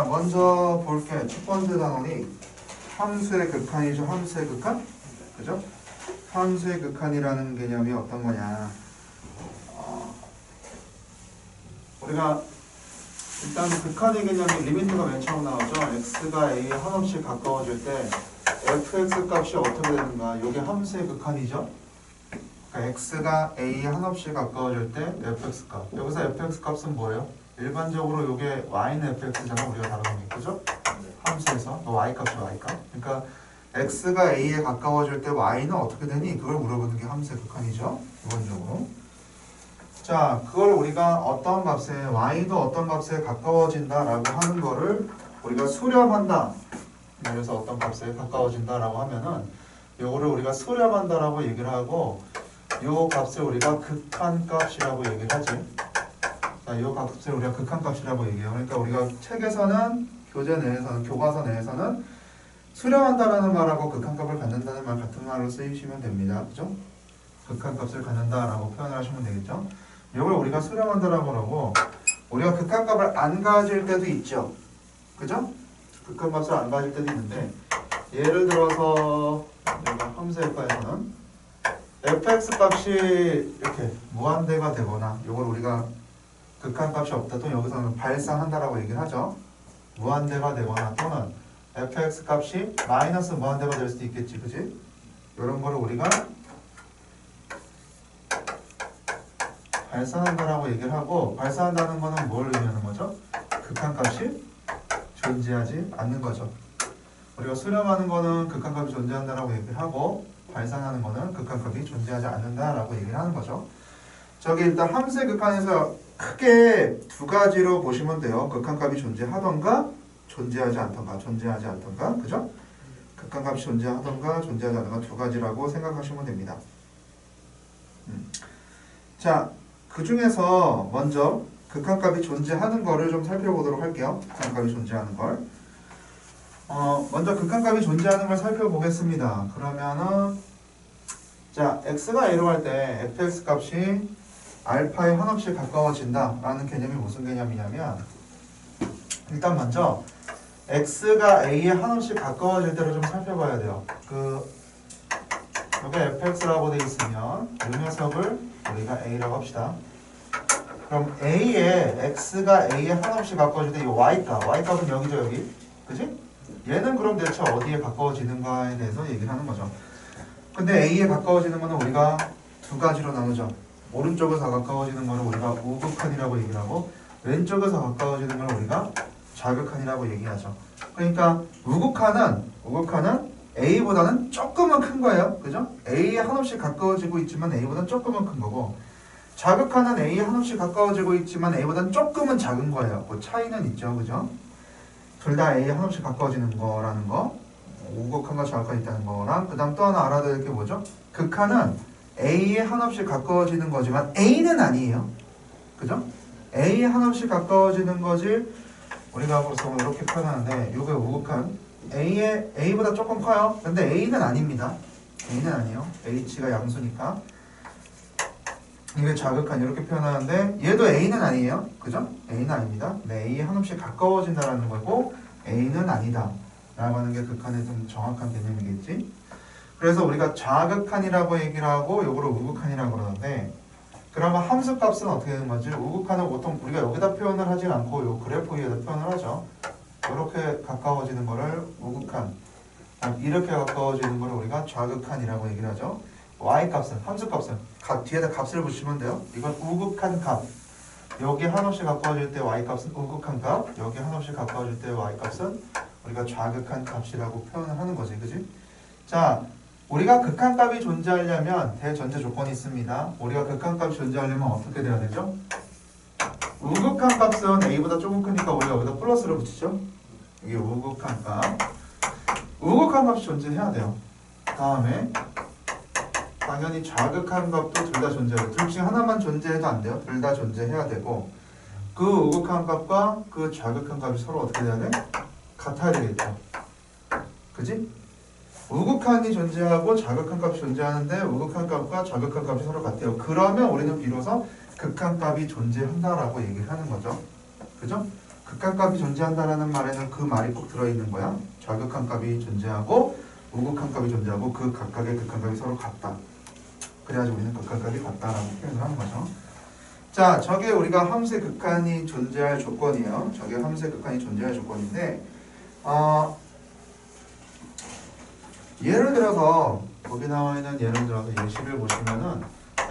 자, 먼저 볼게. 첫 번째 단원이 함수의 극한이죠. 함수의 극한? 그죠? 함수의 극한이라는 개념이 어떤 거냐. 우리가 일단 극한의 개념이 리미트가 맨 처음 나오죠. x가 a에 한없이 가까워질 때 fx 값이 어떻게 되는가. 이게 함수의 극한이죠. 그러니까 x가 a에 한없이 가까워질 때 fx 값. 여기서 fx 값은 뭐예요? 일반적으로 이게 y는 fx잖아. 우리가 다루는 게. 그죠? 함수에서 y 값이 y 값. 그러니까 x가 a에 가까워질 때 y는 어떻게 되니? 그걸 물어보는 게 함수의 극한이죠. 기본적으로. 자, 그걸 우리가 어떤 값에, y도 어떤 값에 가까워진다라고 하는 거를 우리가 수렴한다. 그래서 어떤 값에 가까워진다라고 하면은 요거를 우리가 수렴한다라고 얘기를 하고, 요 값을 우리가 극한값이라고 얘기를 하지. 자, 요 값을 우리가 극한값이라고 얘기해요. 그러니까 우리가 책에서는, 교재 내에서는, 교과서 내에서는 수렴한다라는 말하고 극한값을 갖는다는 말 같은 말로 쓰이시면 됩니다. 그죠? 극한값을 갖는다라고 표현을 하시면 되겠죠? 이걸 우리가 수렴한다라고 하고, 우리가 극한값을 안 가질 때도 있죠. 그죠? 극한값을 안 가질 때도 있는데, 예를 들어서 여기 함수의과에서는 fx 값이 이렇게 무한대가 되거나, 이걸 우리가 극한값이 없다 또는 여기서는 발산한다라고 얘기를 하죠. 무한대가 되거나 또는 fx 값이 마이너스 무한대가 될 수도 있겠지, 그지? 이런 거를 우리가 발산한다라고 얘기를 하고, 발산한다는 거는 뭘 의미하는 거죠? 극한값이 존재하지 않는 거죠. 우리가 수렴하는 거는 극한값이 존재한다라고 얘기를 하고, 발산하는 거는 극한값이 존재하지 않는다라고 얘기를 하는 거죠. 저기 일단 함수의 극한에서 크게 두 가지로 보시면 돼요. 극한값이 존재하던가 존재하지 않던가. 존재하지 않던가. 그죠? 극한값이 존재하던가 존재하지 않던가 두 가지라고 생각하시면 됩니다. 자, 그 중에서 먼저 극한값이 존재하는 거를 좀 살펴보도록 할게요. 극한값이 존재하는 걸. 먼저 극한값이 존재하는 걸 살펴보겠습니다. 그러면은 자, x가 a로 갈 때 fx 값이 알파에 한없이 가까워진다 라는 개념이 무슨 개념이냐면, 일단 먼저 x가 a에 한없이 가까워질 때를 좀 살펴봐야 돼요. 여기 fx라고 되어 있으면 이 녀석을 우리가 a라고 합시다. 그럼 x가 a에 한없이 가까워질 때 이 y값은 여기죠, 여기. 그지? 얘는 그럼 대체 어디에 가까워지는가에 대해서 얘기를 하는 거죠. 근데 a에 가까워지는 거는 우리가 두 가지로 나누죠. 오른쪽에서 가까워지는 거를 우리가 우극한이라고 얘기를 하고, 왼쪽에서 가까워지는 걸 우리가 좌극한이라고 얘기하죠. 그러니까 우극한은 a보다는 조금은 큰 거예요. 그죠? a에 한없이 가까워지고 있지만 a보다는 조금은 큰 거고, 좌극한은 a에 한없이 가까워지고 있지만 a보다는 조금은 작은 거예요. 그 차이는 있죠. 그죠? 둘 다 a에 한없이 가까워지는 거라는 거, 우극한과 좌극한이 있다는 거랑, 그 다음 또 하나 알아야 될 게 뭐죠? 극한은 a에 한없이 가까워지는 거지만 a는 아니에요. 그죠? a에 한없이 가까워지는 거지. 우리가 보통 이렇게 표현하는데, 이게 우극한, a보다 조금 커요. 근데 a는 아닙니다. a는 아니에요. h가 양수니까. 이게 좌극한 이렇게 표현하는데, 얘도 a는 아니에요. 그죠? a는 아닙니다. 네, a에 한없이 가까워진다라는 거고, a는 아니다 라고 하는 게 극한의 좀 정확한 개념이겠지. 그래서 우리가 좌극한이라고 얘기를 하고 요거를 우극한이라고 그러는데, 그러면 함수값은 어떻게 되는 거지? 우극한은 보통 우리가 여기다 표현을 하지 않고 요 그래프 위에다 표현을 하죠. 이렇게 가까워지는 거를 우극한, 이렇게 가까워지는 거를 우리가 좌극한이라고 얘기를 하죠. y값은, 함수값은 뒤에다 값을 붙이면 돼요. 이건 우극한 값. 여기 한없이 가까워질 때 y값은 우극한 값, 여기 한없이 가까워질 때 y값은 우리가 좌극한 값이라고 표현을 하는 거지. 그지? 자, 우리가 극한값이 존재하려면 대전제 조건이 있습니다. 우리가 극한값이 존재하려면 어떻게 돼야 되죠? 우극한 값은 a보다 조금 크니까 우리가 여기다 플러스를 붙이죠. 이게 우극한 값. 우극한 값이 존재해야 돼요. 다음에 당연히 좌극한 값도 둘 다 존재해요. 둘 중 하나만 존재해도 안 돼요. 둘 다 존재해야 되고, 그 우극한 값과 그 좌극한 값이 서로 어떻게 돼야 돼? 같아야 되겠죠. 그지? 우극한이 존재하고 좌극한 값이 존재하는데 우극한 값과 좌극한 값이 서로 같아요. 그러면 우리는 비로소 극한 값이 존재한다라고 얘기를 하는 거죠. 그죠? 극한값이 존재한다라는 말에는 그 말이 꼭 들어있는 거야. 좌극한값이 존재하고 우극한값이 존재하고 그 각각의 극한값이 서로 같다. 그래가지고 우리는 극한값이 같다라고 표현을 하는 거죠. 자, 저게 우리가 함수의 극한이 존재할 조건이에요. 저게 함수의 극한이 존재할 조건인데 예를 들어서 거기 나와 있는 예를 들어서 예시를 보시면은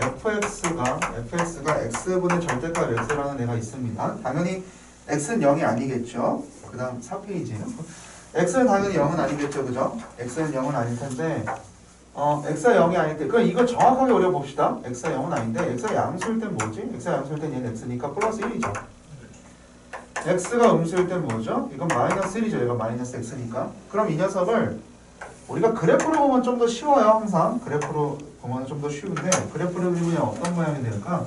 fx가 x분의 절대값 x라는 애가 있습니다. 당연히 x는 0이 아니겠죠. 그 다음 4페이지에요. x는 당연히 0은 아니겠죠. 그죠? x는 0은 아닐 텐데 x가 0이 아닐 때 그럼 이거 정확하게 어려봅시다. x가 0은 아닌데 x가 양수일 땐 뭐지? x가 양수일 땐 얘는 x니까 플러스 1이죠. x가 음수일 땐 뭐죠? 이건 마이너스 1이죠. 얘가 마이너스 x니까. 그럼 이 녀석을 우리가 그래프로 보면 좀 더 쉬워요. 항상 그래프로 보면 좀 더 쉬운데 그래프로 그리면 어떤 모양이 될까?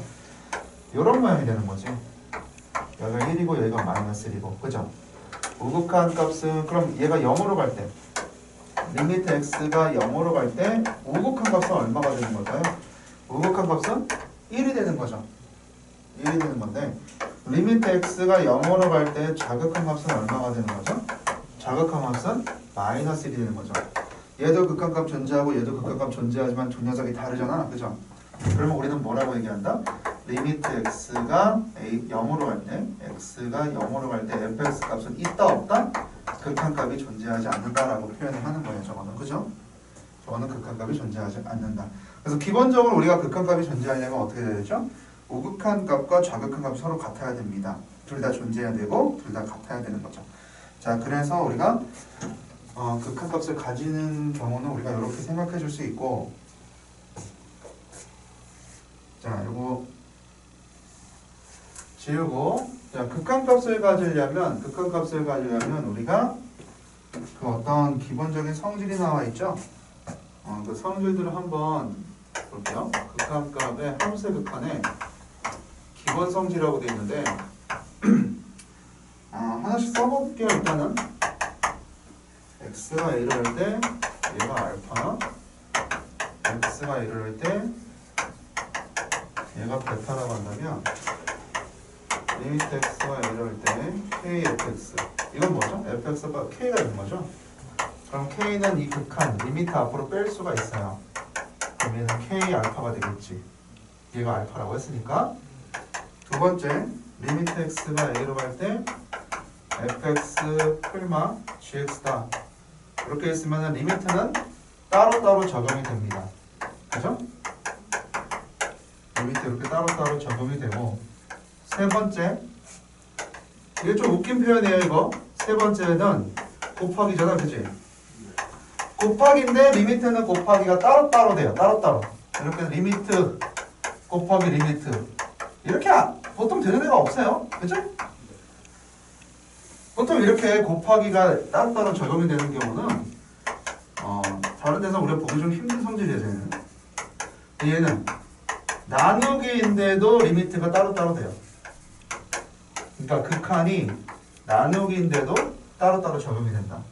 이런 모양이 되는 거지. 여기가 1이고 여기가 마이너스 1이고 그죠? 우극한 값은 그럼 얘가 0으로 갈 때 리미트 x가 0으로 갈 때 우극한 값은 얼마가 되는 걸까요? 우극한 값은 1이 되는 거죠. 1이 되는 건데 리미트 x가 0으로 갈 때 자극한 값은 얼마가 되는 거죠? 자극한 값은 마이너스 1이 되는 거죠. 얘도 극한값 존재하고 얘도 극한값 존재하지만 두 녀석이 다르잖아. 그죠? 그러면 우리는 뭐라고 얘기한다? 리미트 x가 0으로 갈 때 x가 0으로 갈 때 fx 값은 있다 없다? 극한값이 존재하지 않는다라고 표현을 하는 거예요. 저거는. 그죠? 저거는 극한값이 존재하지 않는다. 그래서 기본적으로 우리가 극한값이 존재하려면 어떻게 해야 되죠? 우극한 값과 좌극한 값이 서로 같아야 됩니다. 둘 다 존재해야 되고 둘 다 같아야 되는 거죠. 자, 그래서 우리가 극한값을 가지는 경우는 우리가 이렇게 생각해 줄 수 있고 자, 요거 지우고 자, 극한값을 가지려면 우리가 그 어떤 기본적인 성질이 나와 있죠? 그 성질들을 한번 볼게요. 극한값의 함수의 극한에 기본 성질이라고 되어 있는데 하나씩 써볼게요. 일단은 x가 1을 할 때 얘가 알파, x가 1을 할 때 얘가 베타라고 한다면 리미트 x가 1을 할 때 kfx 이건 뭐죠? fx가 k가 있는 거죠? 그럼 k는 이 극한 리미트 앞으로 뺄 수가 있어요. 그럼 얘는 k 알파가 되겠지. 얘가 알파라고 했으니까. 두 번째 리미트 x가 a로 갈 때 fx 풀마 gx다. 이렇게 했으면 리미트는 따로따로 적용이 됩니다. 그죠? 리미트 이렇게 따로따로 적용이 되고 세 번째 이게 좀 웃긴 표현이에요. 이거 세 번째는 곱하기잖아. 그치? 곱하기인데 리미트는 곱하기가 따로따로 돼요. 따로따로 이렇게 리미트 곱하기 리미트 이렇게 보통 되는 애가 없어요. 그죠? 보통 이렇게 곱하기가 따로따로 적용이 되는 경우는 다른 데서 우리가 보기 좀 힘든 성질이에요. 얘는 나누기인데도 리미트가 따로따로 돼요. 그러니까 극한이 나누기인데도 따로따로 적용이 된다.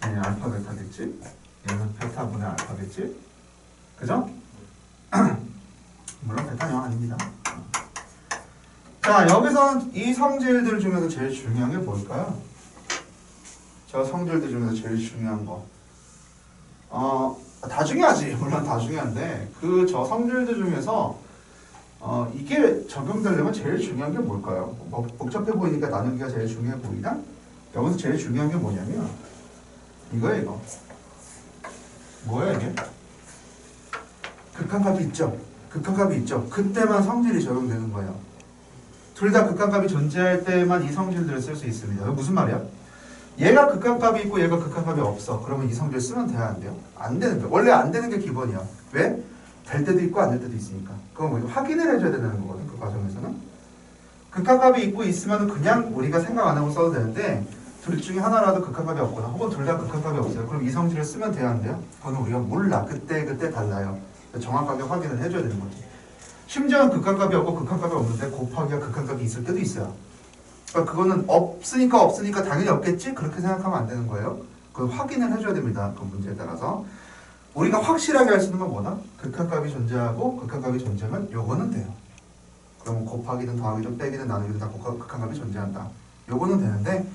얘는 알파 베타겠지? 얘는 베타분의 알파겠지? 그죠? 물론 베타 0 아닙니다. 자, 여기서 이 성질들 중에서 제일 중요한 게 뭘까요? 저 성질들 중에서 제일 중요한 거. 다 중요하지. 물론 다 중요한데 그 저 성질들 중에서 이게 적용되려면 제일 중요한 게 뭘까요? 복잡해 보이니까 나누기가 제일 중요해 보이나? 여기서 제일 중요한 게 뭐냐면 이거예요. 이거. 뭐예요 이게? 극한값이 있죠. 극한값이 있죠. 그때만 성질이 적용되는 거예요. 둘 다 극한값이 존재할 때만 이 성질들을 쓸 수 있습니다. 무슨 말이야? 얘가 극한값이 있고 얘가 극한값이 없어. 그러면 이 성질 쓰면 돼야 안 돼요? 안 되는 거야. 원래 안 되는 게 기본이야. 왜? 될 때도 있고 안 될 때도 있으니까. 그건 뭐 확인을 해줘야 되는 거거든. 그 과정에서는. 극한값이 있고 있으면 그냥 우리가 생각 안 하고 써도 되는데 둘 중에 하나라도 극한값이 없거나 혹은 둘 다 극한값이 없어요. 그럼 이 성질을 쓰면 돼야 안 돼요? 그건 우리가 몰라. 그때 달라요. 정확하게 확인을 해줘야 되는 거지. 심지어는 극한값이 없고 극한값이 없는데 곱하기가 극한값이 있을 때도 있어요. 그러니까 그거는 없으니까 당연히 없겠지? 그렇게 생각하면 안 되는 거예요. 그건 확인을 해줘야 됩니다. 그 문제에 따라서. 우리가 확실하게 할 수 있는 건 뭐다? 극한값이 존재하고 극한값이 존재하면 요거는 돼요. 그러면 곱하기든 더하기든 빼기든 나누기든 다 극한값이 존재한다. 요거는 되는데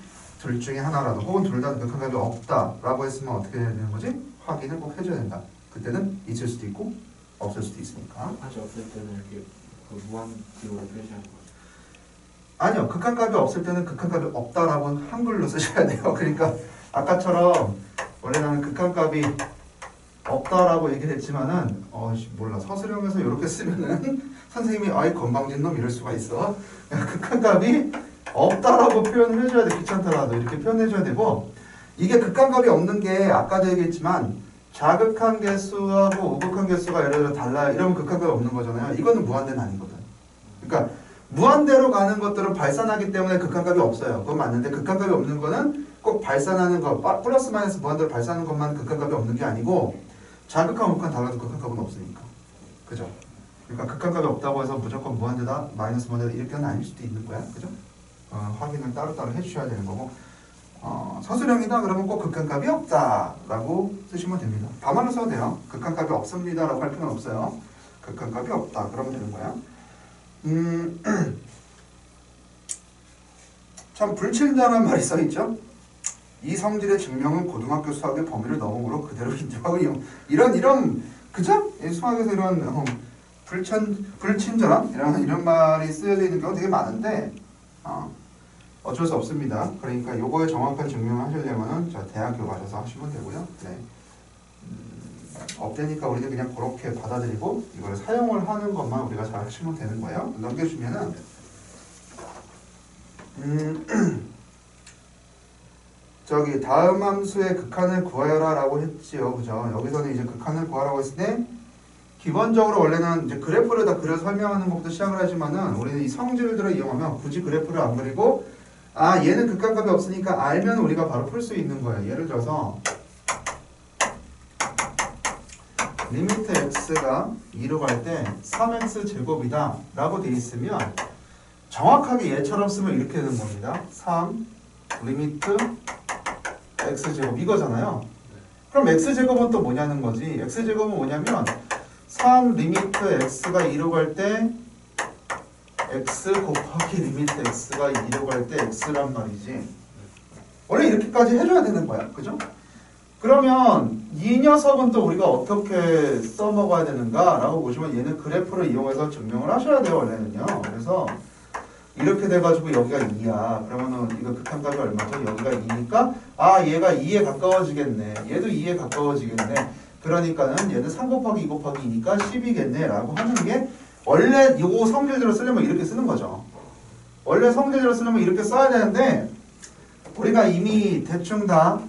둘 중에 하나라도 혹은 둘 다 극한값이 없다라고 했으면 어떻게 해야 되는 거지? 확인을 꼭 해줘야 된다. 그때는 있을 수도 있고 없을 수도 있으니까. 사실 없을 때는 이렇게 그 무한 기호로 표시하는 거죠. 아니요. 극한값이 없을 때는 극한값이 없다라고 한글로 쓰셔야 돼요. 그러니까 아까처럼 원래 나는 극한값이 없다라고 얘기를 했지만은 몰라. 서술형에서 이렇게 쓰면은 선생님이 아이 건방진 놈 이럴 수가 있어. 극한값이 없다라고 표현을 해줘야 돼. 귀찮더라도 이렇게 표현해줘야 되고, 이게 극한값이 없는 게 아까도 얘기했지만 자극한 개수하고 우극한 개수가 예를 들어 달라요. 이러면 극한값이 없는 거잖아요. 이거는 무한대는 아니거든. 그러니까 무한대로 가는 것들은 발산하기 때문에 극한값이 없어요. 그건 맞는데 극한값이 없는 거는 꼭 발산하는 거, 플러스 마이너스 무한대로 발산하는 것만 극한값이 없는 게 아니고 자극한 우극한 달라도 극한값은 없으니까. 그죠? 그러니까 극한값이 없다고 해서 무조건 무한대다, 마이너스 무한대다 이렇게는 아닐 수도 있는 거야. 그죠? 확인을 따로따로 해주셔야 되는 거고, 서술형이다 그러면 꼭 극한값이 없다라고 쓰시면 됩니다. 반말로 써도 돼요. 극한값이 없습니다라고 할 필요는 없어요. 극한값이 없다 그러면 되는 거야. 참 불친절한 말이 써있죠. 이 성질의 증명은 고등학교 수학의 범위를 넘어므로 그대로 인정하고 이런 그죠? 수학에서 이런 불친절한 이런 말이 쓰여져 있는 경우가 되게 많은데 어쩔 수 없습니다. 그러니까 요거에 정확한 증명을 하시려면은 저 대학교 가셔서 하시면 되고요. 네. 없대니까 우리는 그냥 그렇게 받아들이고 이걸 사용을 하는 것만 우리가 잘 하시면 되는 거예요. 넘겨주면은 저기 다음 함수의 극한을 구하여라 라고 했지요. 그죠? 여기서는 이제 극한을 구하라고 했을 때 기본적으로 원래는 이제 그래프를 다 그려서 설명하는 것부터 시작을 하지만은 우리는 이 성질들을 이용하면 굳이 그래프를 안 그리고 얘는 극한값이 없으니까 알면 우리가 바로 풀 수 있는 거예요. 예를 들어서 리미트 x가 2로 갈 때 3x 제곱이다 라고 돼 있으면 정확하게 얘처럼 쓰면 이렇게 되는 겁니다. 3 리미트 x제곱 이거잖아요. 그럼 x제곱은 또 뭐냐는 거지. x제곱은 뭐냐면 3 리미트 x가 2로 갈 때 x 곱하기 리미트 x가 2로 갈 때 x란 말이지. 원래 이렇게까지 해줘야 되는 거야. 그죠? 그러면 이 녀석은 또 우리가 어떻게 써먹어야 되는가 라고 보시면 얘는 그래프를 이용해서 증명을 하셔야 돼요. 원래는요. 그래서 이렇게 돼가지고 여기가 2야. 그러면은 이거 극한값이 얼마죠? 여기가 2니까 얘가 2에 가까워지겠네. 얘도 2에 가까워지겠네. 그러니까는 얘는 3 곱하기 2 곱하기 2니까 10이겠네 라고 하는 게 원래 요 성질대로 쓰려면 이렇게 쓰는 거죠. 원래 성질대로 쓰려면 이렇게 써야 되는데 우리가 이미 대충 다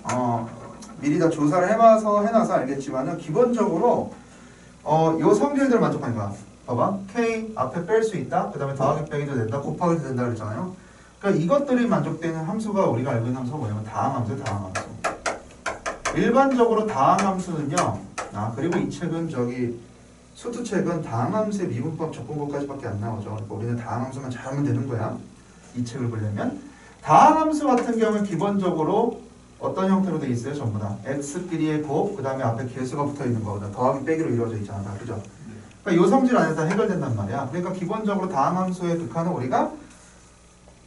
미리 다 조사를 해놔서 알겠지만은 기본적으로 요 성질대로 만족하니까 봐봐. K 앞에 뺄 수 있다. 그 다음에 더하기 빼기도 된다. 곱하기도 된다 그랬잖아요. 그러니까 이것들이 만족되는 함수가 우리가 알고 있는 함수가 뭐냐면 다항함수예요. 다항함수. 일반적으로 다항함수는요. 그리고 이 책은 수투책은 다항함수의 미분법, 적분법까지밖에 안 나오죠. 그러니까 우리는 다항함수만 잘하면 되는 거야. 이 책을 보려면. 다항함수 같은 경우는 기본적으로 어떤 형태로 되어 있어요? 전부 다. x끼리의 곱, 그 다음에 앞에 개수가 붙어 있는 거거든. 더하기 빼기로 이루어져 있잖아. 그죠? 그러니까 요 성질 안에서 해결된단 말이야. 그러니까 기본적으로 다항함수의 극한은 우리가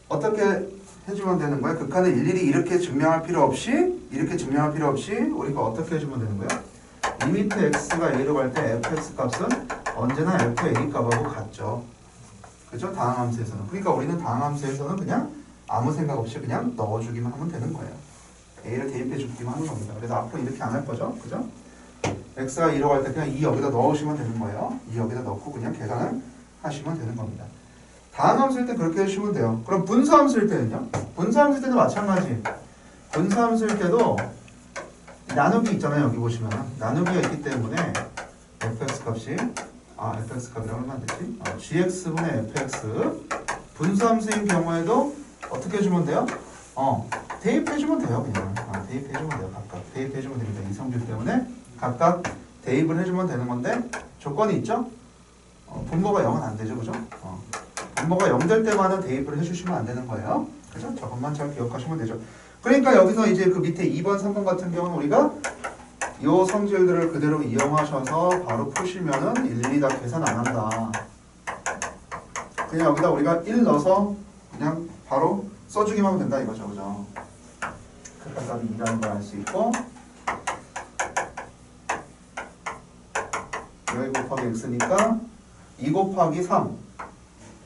어떻게 해주면 되는 거야? 극한을 일일이 이렇게 증명할 필요 없이 우리가 어떻게 해주면 되는 거야? 리미트 x가 a로 갈 때 fx 값은 언제나 f의 a 값하고 같죠. 그죠? 다항함수에서는. 그러니까 우리는 다항함수에서는 그냥 아무 생각 없이 그냥 넣어주기만 하면 되는 거예요. a를 대입해 주기만 하는 겁니다. 그래서 앞으로 이렇게 안 할 거죠. 그죠? x가 2로 갈 때 그냥 2 여기다 넣으시면 되는 거예요. 2 여기다 넣고 그냥 계산을 하시면 되는 겁니다. 다항함수일 때 그렇게 해주시면 돼요. 그럼 분수함수일 때는요? 분수함수일 때도 마찬가지. 분수함수일 때도 나누기 있잖아요. 여기 보시면 나누기가 있기 때문에 fx 값이 fx 값이라고 하면 안 되지? gx분의 fx 분수함수인 경우에도 어떻게 해주면 돼요? 대입해주면 돼요. 그냥 대입해주면 돼요. 각각 대입해주면 됩니다. 이 성질 때문에 각각 대입을 해주면 되는 건데 조건이 있죠? 분모가 0은 안 되죠. 그죠? 분모가 0 될 때만은 대입을 해주시면 안 되는 거예요. 그죠? 저것만 잘 기억하시면 되죠. 그러니까 여기서 이제 그 밑에 2번, 3번 같은 경우는 우리가 요 성질들을 그대로 이용하셔서 바로 푸시면은 일일이 다 계산 안 한다. 그냥 여기다 우리가 1 넣어서 그냥 바로 써주기만 하면 된다 이거죠, 그죠? 극한값이 2라는 걸 알 수 있고 여기 곱하기 x니까 2 곱하기 3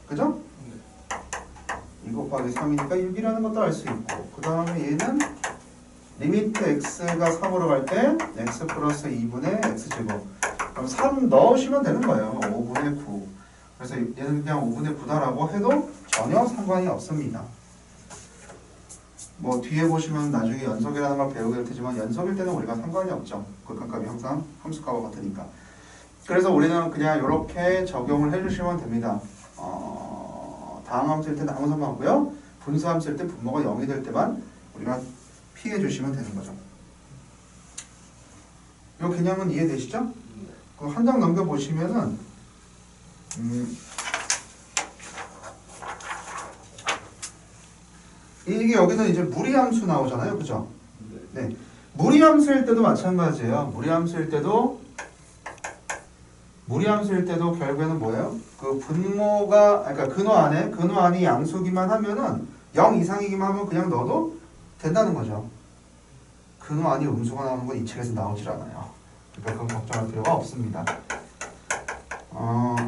그죠? 2 곱하기 3이니까 6이라는 것도 알 수 있고 그 다음에 얘는 리미트 x가 3으로 갈 때 x 플러스 2분의 x제곱 그럼 3 넣으시면 되는 거예요. 5분의 9 그래서 얘는 그냥 5분의 9다라고 해도 전혀 상관이 없습니다. 뭐 뒤에 보시면 나중에 연속이라는 걸 배우게 될 테지만 연속일 때는 우리가 상관이 없죠. 극한값이 항상 함수값과 같으니까. 그래서 우리는 그냥 이렇게 적용을 해주시면 됩니다. 다항 함수일 때는 아무 상관없고요. 분수 함수일 때 분모가 0이 될 때만 우리가 피해 주시면 되는 거죠. 이 개념은 이해되시죠? 한 장 넘겨 보시면은 이게 여기서 이제 무리함수 나오잖아요, 그죠? 네, 무리함수일 때도 마찬가지예요. 무리함수일 때도 결국에는 뭐예요? 그 분모가 그러니까 근호 안이 양수기만 하면은 0 이상이기만 하면 그냥 넣어도 된다는 거죠. 근호 안이 음수가 나오는 건 이 책에서 나오질 않아요. 그러니까 그건 걱정할 필요가 없습니다.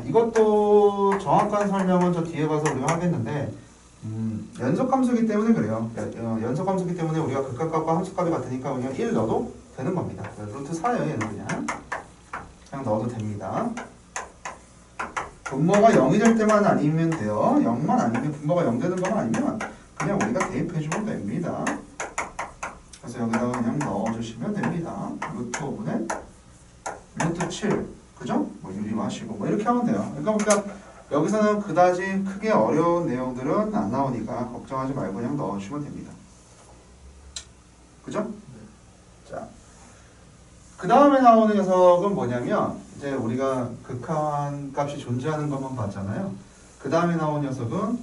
이것도 정확한 설명은 저 뒤에 가서 우리가 하겠는데 연속함수기 때문에 그래요. 연속함수기 때문에 우리가 극한값과 함수값이 같으니까 그냥 1 넣어도 되는 겁니다. 루트 4예요. 얘는 그냥 넣어도 됩니다. 분모가 0이 될 때만 아니면 돼요. 0만 아니면 분모가 0 되는 것만 아니면 그냥 우리가 대입해주면 됩니다. 그래서 여기다가 그냥 넣어주시면 됩니다. 루트 5분의 루트 7 그죠? 뭐 유리하시고 뭐 이렇게 하면 돼요. 그러니까 여기서는 그다지 크게 어려운 내용들은 안 나오니까 걱정하지 말고 그냥 넣어주시면 됩니다. 그죠? 자, 그 다음에 나오는 녀석은 뭐냐면 이제 우리가 극한값이 존재하는 것만 봤잖아요. 그 다음에 나온 녀석은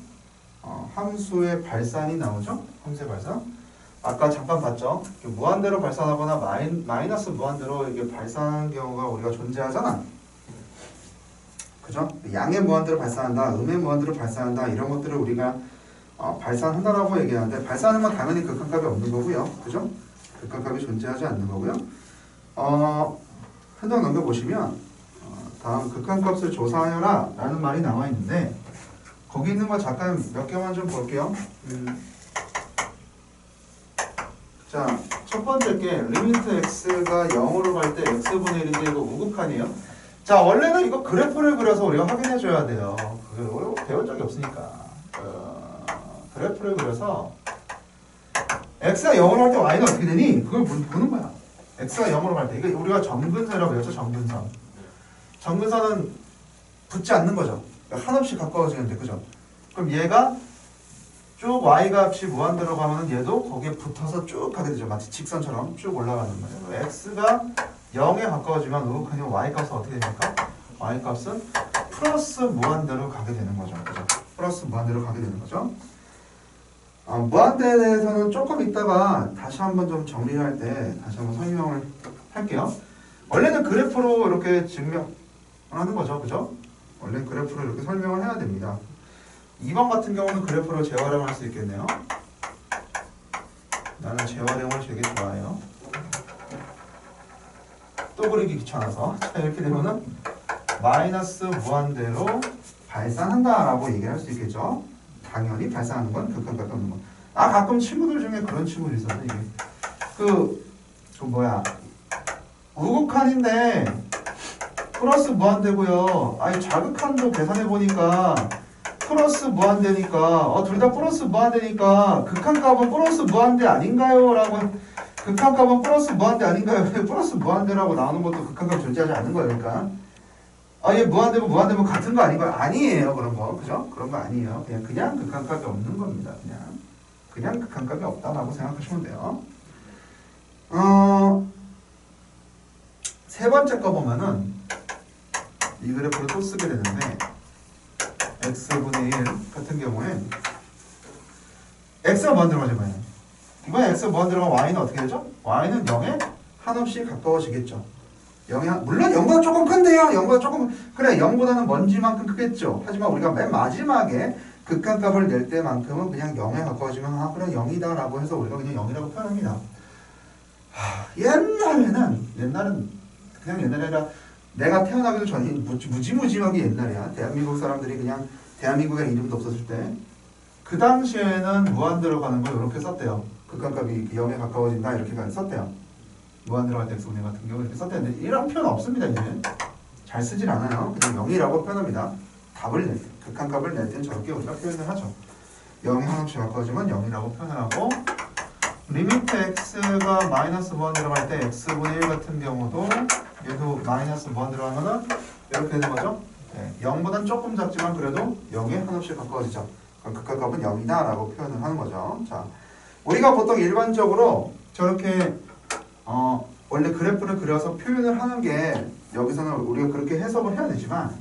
함수의 발산이 나오죠. 함수의 발산. 아까 잠깐 봤죠. 무한대로 발산하거나 마이너스 무한대로 이게 발산하는 경우가 우리가 존재하잖아. 그죠? 양의 무한대로 발산한다, 음의 무한대로 발산한다 이런 것들을 우리가 발산한다라고 얘기하는데 발산하는 건 당연히 극한값이 없는 거고요. 그죠? 극한값이 존재하지 않는 거고요. 한 장 넘겨보시면 다음 극한값을 조사하여라 라는 말이 나와 있는데 거기 있는 거 잠깐 몇 개만 좀 볼게요. 자, 첫 번째 게 리미트 x가 0으로 갈 때 x분의 1인데 이거 우극한이에요. 자, 원래는 이거 그래프를 그려서 우리가 확인해 줘야 돼요. 그거 배운 적이 없으니까. 그래프를 그려서 x가 0으로 갈 때 y는 어떻게 되니? 그걸 보는 거야. x가 0으로 갈 때. 이거 우리가 점근선이라고 했죠, 점근선. 점근선은 붙지 않는 거죠. 한없이 가까워지는데, 그죠? 그럼 얘가 쭉 y 값이 무한대로 가면 얘도 거기에 붙어서 쭉 가게 되죠. 마치 직선처럼 쭉 올라가는 거예요. x가 0에 가까워지면 우극한이 y 값은 어떻게 됩니까? y 값은 플러스 무한대로 가게 되는 거죠. 그죠? 플러스 무한대로 가게 되는 거죠. 무한대에 대해서는 조금 이따가 다시 한번 좀 정리를 할 때 다시 한번 설명을 할게요. 원래는 그래프로 이렇게 증명을 하는 거죠. 그죠? 원래 그래프로 이렇게 설명을 해야 됩니다. 2번 같은 경우는 그래프로 재활용할 수 있겠네요. 나는 재활용을 되게 좋아해요. 또 그리기 귀찮아서. 자, 이렇게 되면은 마이너스 무한대로 발산한다라고 얘기할 수 있겠죠. 당연히 발산하는 건 극한값이 없는 건. 가끔 친구들 중에 그런 친구들 있어요. 이게 그 뭐야 우극한인데 플러스 무한대고요. 자극한도 계산해 보니까 플러스 무한대니까 둘 다 플러스 무한대니까 극한값은 플러스 무한대 아닌가요? 라고 극한값은 플러스 무한대 아닌가요? 플러스 무한대라고 나오는 것도 극한값 존재하지 않는 거예요. 그러니까 얘 무한대면 같은 거 아닌가요? 아니에요. 그런 거. 그죠? 그런 거 아니에요. 그냥 극한값이 없는 겁니다. 그냥 극한값이 없다라고 생각하시면 돼요. 세 번째 거 보면은 이 그래프를 또 쓰게 되는데 x분의 1 같은 경우에 x가 무한대로 가잖아요. 이번에 x가 무한대로 가면 y는 어떻게 되죠? y는 0에 한없이 가까워지겠죠. 0이 물론 0보다 조금 큰데요. 0보다 조금 그래 0보다는 먼지만큼 크겠죠. 하지만 우리가 맨 마지막에 극한값을 낼 때만큼은 그냥 0에 가까워지면 아 그래 0이다 라고 해서 우리가 그냥 0이라고 표현합니다. 옛날은 그냥 옛날이 아니라 내가 태어나기도 전이 무지무지하게 옛날이야. 대한민국 사람들이 그냥 대한민국에 이름도 없었을 때 그 당시에는 무한 들어가는 걸 이렇게 썼대요. 극한값이 0에 가까워진다 이렇게 썼대요. 무한 들어갈 때 x분의 같은 경우 이렇게 썼대요. 이런 표현 없습니다. 이제 잘 쓰질 않아요. 그냥 0이라고 표현합니다. 극한값을 낼 때는 저렇게 우리가 표현을 하죠. 0이 한없이 가까워지면 0이라고 표현을 하고 리미트 x가 마이너스 무한 들어갈 때 x분의 1 같은 경우도 얘도 마이너스 무한 들어가면은 이렇게 되는 거죠. 네, 0보다는 조금 작지만 그래도 0에 한없이 가까워지죠. 그럼 극한값은 0이다 라고 표현을 하는 거죠. 자, 우리가 보통 일반적으로 저렇게 원래 그래프를 그려서 표현을 하는 게 여기서는 우리가 그렇게 해석을 해야 되지만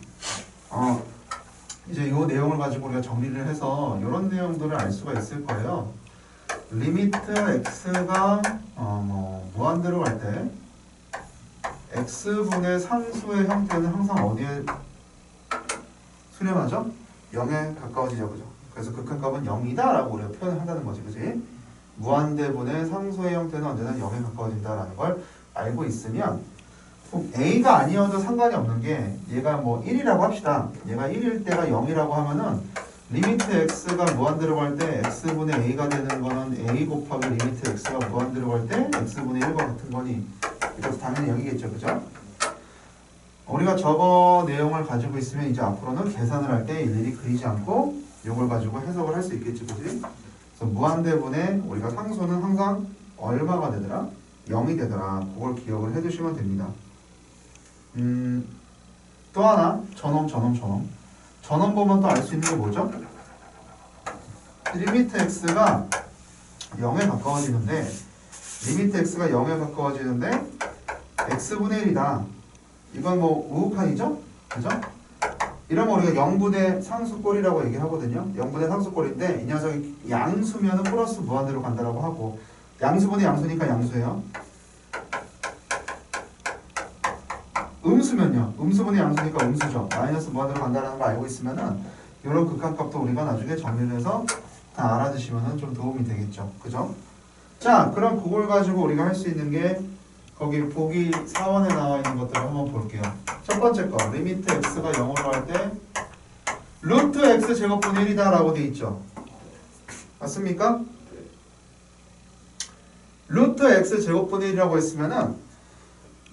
이제 이 내용을 가지고 우리가 정리를 해서 이런 내용들을 알 수가 있을 거예요. 리미트 x가 무한대로 갈 때 x분의 상수의 형태는 항상 어디에 수렴하죠? 0에 가까워지죠. 그죠? 그래서 극한값은 0이다 라고 우리가 표현을 한다는 거지. 그지? 무한대분의 상수의 형태는 언제나 0에 가까워진다라는 걸 알고 있으면 a가 아니어도 상관이 없는 게 얘가 뭐 1이라고 합시다. 얘가 1일 때가 0이라고 하면은 리미트 x가 무한대로 갈 때 x분의 a가 되는 거는 a 곱하기 리미트 x가 무한대로 갈 때 x분의 1과 같은 거니 이것도 당연히 여기겠죠. 그죠? 우리가 저거 내용을 가지고 있으면 이제 앞으로는 계산을 할 때 일일이 그리지 않고 이걸 가지고 해석을 할 수 있겠지. 그지? 그래서 무한대분의 우리가 상수는 항상 얼마가 되더라? 0이 되더라. 그걸 기억을 해두시면 됩니다. 또 하나 전원 보면 또 알 수 있는 게 뭐죠? 리미트 x가 0에 가까워지는데 리미트 x가 0에 가까워지는데 x분의 1이다. 이건 뭐 우극한이죠? 그죠? 이러면 우리가 0분의 상수꼴이라고 얘기하거든요. 0분의 상수꼴인데 이 녀석이 양수면은 플러스 무한대로 간다라고 하고 양수분의 양수니까 양수예요. 음수면요. 음수분의 양수니까 음수죠. 마이너스 무한대로 간다라는 거 알고 있으면은 이런 극한값도 우리가 나중에 정리를 해서 다 알아두시면은 좀 도움이 되겠죠. 그죠? 자, 그럼 그걸 가지고 우리가 할 수 있는 게 거기 보기 4원에 나와 있는 것들을 한번 볼게요. 첫 번째 거, 리미트 x가 0으로 갈 때 루트 x 제곱분의 1이다 라고 돼 있죠. 맞습니까? 루트 x 제곱분의 1이라고 했으면은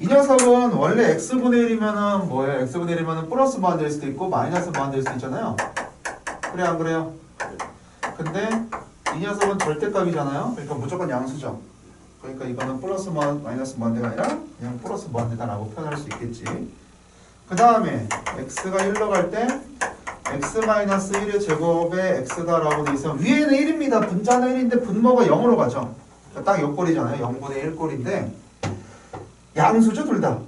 이 녀석은 원래 x분의 1이면은 뭐예요? x분의 1이면은 플러스 무한될 수도 있고 마이너스 무한될 수도 있잖아요. 그래 안 그래요? 근데 이 녀석은 절대값이잖아요. 그러니까 무조건 양수죠. 그러니까 이거는 플러스 마이너스 무한대가 아니라 그냥 플러스 무한대다라고 표현할 수 있겠지. 그 다음에 x가 1로 갈 때 x-1의 제곱에 x다라고 돼 있으면 위에는 1입니다. 분자는 1인데 분모가 0으로 가죠. 그러니까 딱 옆꼴이잖아요. 0분의 1꼴인데 양수죠 둘 다.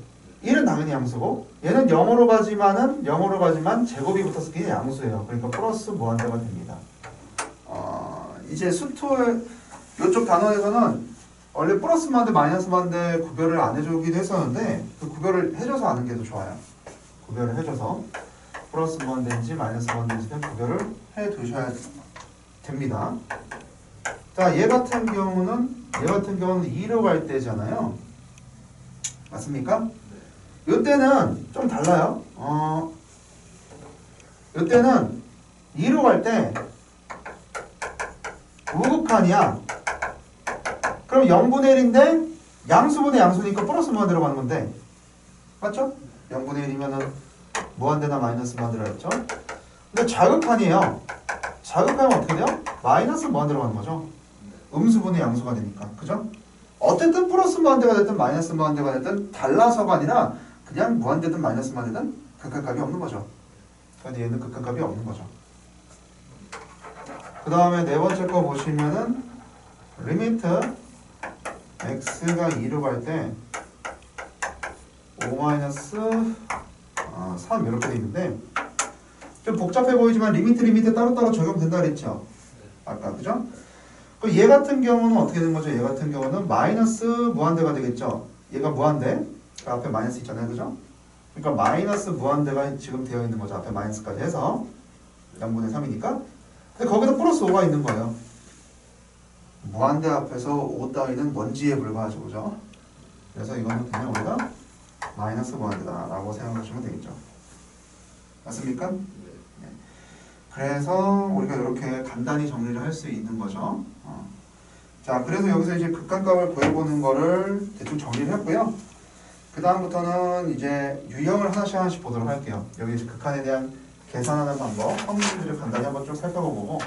1은 당연히 양수고 얘는 0으로 가지만 제곱이 붙어서 그게 양수예요. 그러니까 플러스 무한대가 됩니다. 이제 수토 이쪽 단원에서는 원래 플러스 무한대 마이너스 무한대 구별을 안 해주기도 했었는데 그 구별을 해줘서 아는 게 더 좋아요. 구별을 해줘서 플러스 무한대인지 마이너스 무한대인지 구별을 해두셔야 됩니다. 자, 얘 같은 경우는 2로 갈 때잖아요. 맞습니까? 이때는 좀 달라요. 이때는 2로 갈 때 우극한이야. 그럼 0분의 1인데 양수분의 양수니까 플러스 무한대로 가는 건데 맞죠? 0분의 1이면은 무한대나 마이너스 무한대로 했죠? 근데 자극한이에요. 자극하면 어떻게 돼요? 마이너스 무한대로 가는 거죠. 음수분의 양수가 되니까. 그죠? 어쨌든 플러스 무한대가 됐든 마이너스 무한대가 됐든 달라서가 아니라 그냥 무한대든 마이너스 무한대든 극한값이 없는 거죠. 그런데 얘는 극한값이 없는 거죠. 그 다음에 네 번째 거 보시면은 리미트 x가 2로 갈 때 5-3 이렇게 돼 있는데 좀 복잡해 보이지만 리미트 따로따로 적용된다 그랬죠. 아까 그죠? 그럼 얘 같은 경우는 어떻게 되는 거죠? 얘 같은 경우는 마이너스 무한대가 되겠죠. 얘가 무한대. 그 앞에 마이너스 있잖아요. 그죠? 그러니까 마이너스 무한대가 지금 되어 있는 거죠. 앞에 마이너스까지 해서 0분의 3이니까 근데 거기다 플러스 5가 있는 거예요. 무한대 앞에서 5 따위는 먼지에 불과하죠. 그죠? 그래서 이거는 그냥 우리가 마이너스 무한대다라고 생각하시면 되겠죠. 맞습니까? 네. 그래서 우리가 이렇게 간단히 정리를 할 수 있는 거죠. 자, 그래서 여기서 이제 극한값을 구해보는 거를 대충 정리를 했고요. 그 다음부터는 이제 유형을 하나씩 하나씩 보도록 할게요. 여기 이제 극한에 대한 계산하는 방법, 성질들을 간단히 한번 쭉 살펴보고.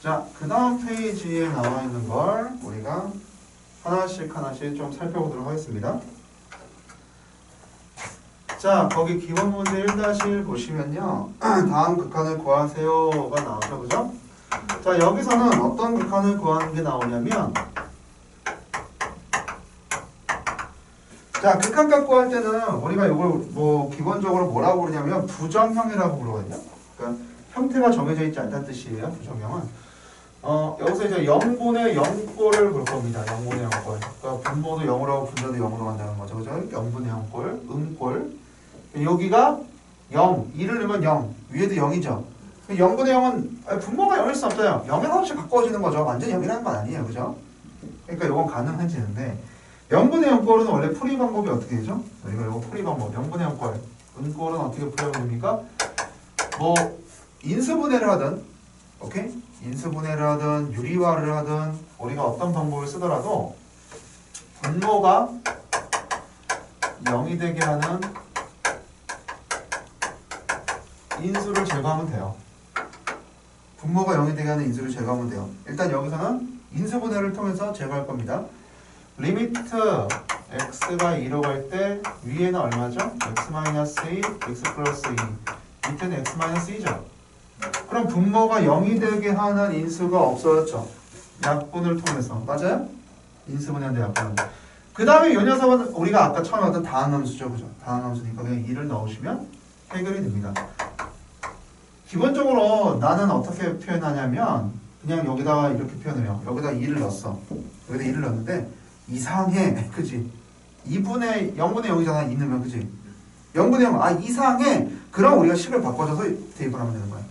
자, 그 다음 페이지에 나와 있는 걸 우리가 하나씩 좀 살펴보도록 하겠습니다. 자, 거기 기본 문제 1-1 보시면요. 다음 극한을 구하세요가 나오죠. 그죠? 자, 여기서는 어떤 극한을 구하는 게 나오냐면, 자, 극한값 구할 때는 우리가 이걸 뭐 기본적으로 뭐라고 부르냐면 부정형이라고 부르거든요. 그러니까 형태가 정해져 있지 않다는 뜻이에요. 부정형은. 여기서 이제 0분의 0꼴을 볼 겁니다. 0분의 0꼴. 그러니까 분모도 0으로 하고 분자도 0으로 간다는 거죠. 그죠? 0분의 0꼴, 음꼴. 여기가 0, 2를 넣으면 0, 위에도 0이죠. 0분의 0은 분모가 0일 수 없어요. 0에 하나씩 가까워지는 거죠. 완전히 0이라는 건 아니에요. 그죠? 그러니까 이건 가능해지는데 0분의 0꼴은 원래 풀이 방법이 어떻게 되죠? 저희가 이거 풀이 방법 0분의 0꼴 음꼴은 어떻게 풀어야 됩니까? 뭐 인수분해를 하든 오케이? 인수분해를 하든 유리화를 하든 우리가 어떤 방법을 쓰더라도 분모가 0이 되게 하는 인수를 제거하면 돼요. 분모가 0이 되게 하는 인수를 제거하면 돼요. 일단 여기서는 인수분해를 통해서 제거할 겁니다. 리미트 x가 2로 갈 때 위에는 얼마죠? x-2, x 플러스 2 밑에는 x-2죠. 그럼 분모가 0이 되게 하는 인수가 없어졌죠. 약분을 통해서. 맞아요? 인수분해인데 약분. 그 다음에 이 녀석은 우리가 아까 처음에 봤던 다항함수죠. 그죠? 다항함수니까 그냥 2를 넣으시면 해결이 됩니다. 기본적으로 나는 어떻게 표현하냐면 그냥 여기다가 이렇게 표현을 해요. 여기다 2를 넣었어. 여기다 2를 넣었는데 이상해. 그지? 0분의 0이잖아. 2 넣으면. 그지? 0분의 0. 아, 이상해. 그럼 우리가 식을 바꿔줘서 대입을 하면 되는 거야.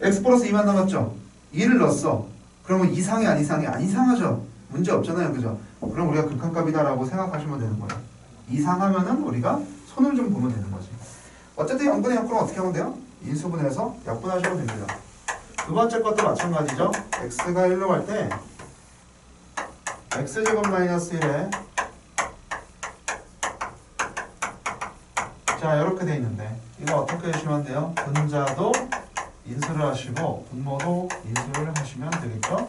x 플러스 2만 남았죠? 2를 넣었어. 그러면 이상해 안 이상해? 안 이상하죠? 문제 없잖아요. 그죠? 그럼 우리가 극한값이다라고 생각하시면 되는 거예요. 이상하면은 우리가 손을 좀 보면 되는 거지. 어쨌든 0분의 0은 어떻게 하면 돼요? 인수분해해서 약분하시면 됩니다. 두 번째 것도 마찬가지죠. x가 1로 갈 때 x제곱 마이너스 1에 자 이렇게 돼 있는데 이거 어떻게 해주시면 돼요? 분자도 인수를 하시고 분모도 인수를 하시면 되겠죠?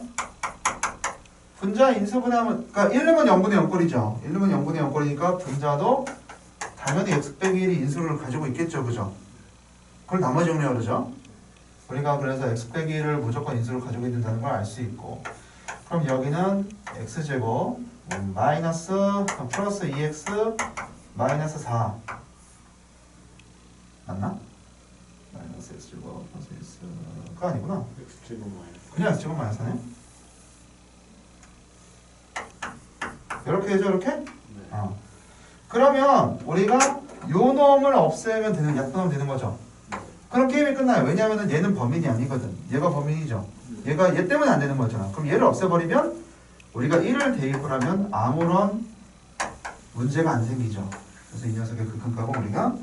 분자 인수분해하면 그러니까 1르면 0분의 0꼴이죠. 1르면 0분의 0꼴이니까 분자도 당연히 x 빼기 1이 인수를 가지고 있겠죠. 그죠? 그걸 나머지 정리하려 그러죠? 우리가 그래서 x 빼기 1을 무조건 인수를 가지고 있다는 걸 알 수 있고 그럼 여기는 x제곱 마이너스 플러스 2x 마이너스 4 맞나? 마이너스 x제곱 플러스 x가 아니구나. x제곱 마이너스. 그냥 x제곱 마이너스 4네? 이렇게 되죠? 이렇게? 네. 그러면 우리가 요 놈을 없애면 되는 약분하면 되는 거죠. 그럼 게임이 끝나요. 왜냐하면 얘는 범인이 아니거든. 얘가 범인이죠. 얘가 얘 때문에 안 되는 거잖아. 그럼 얘를 없애버리면 우리가 1을 대입을 하면 아무런 문제가 안 생기죠. 그래서 이 녀석의 극한값은 우리가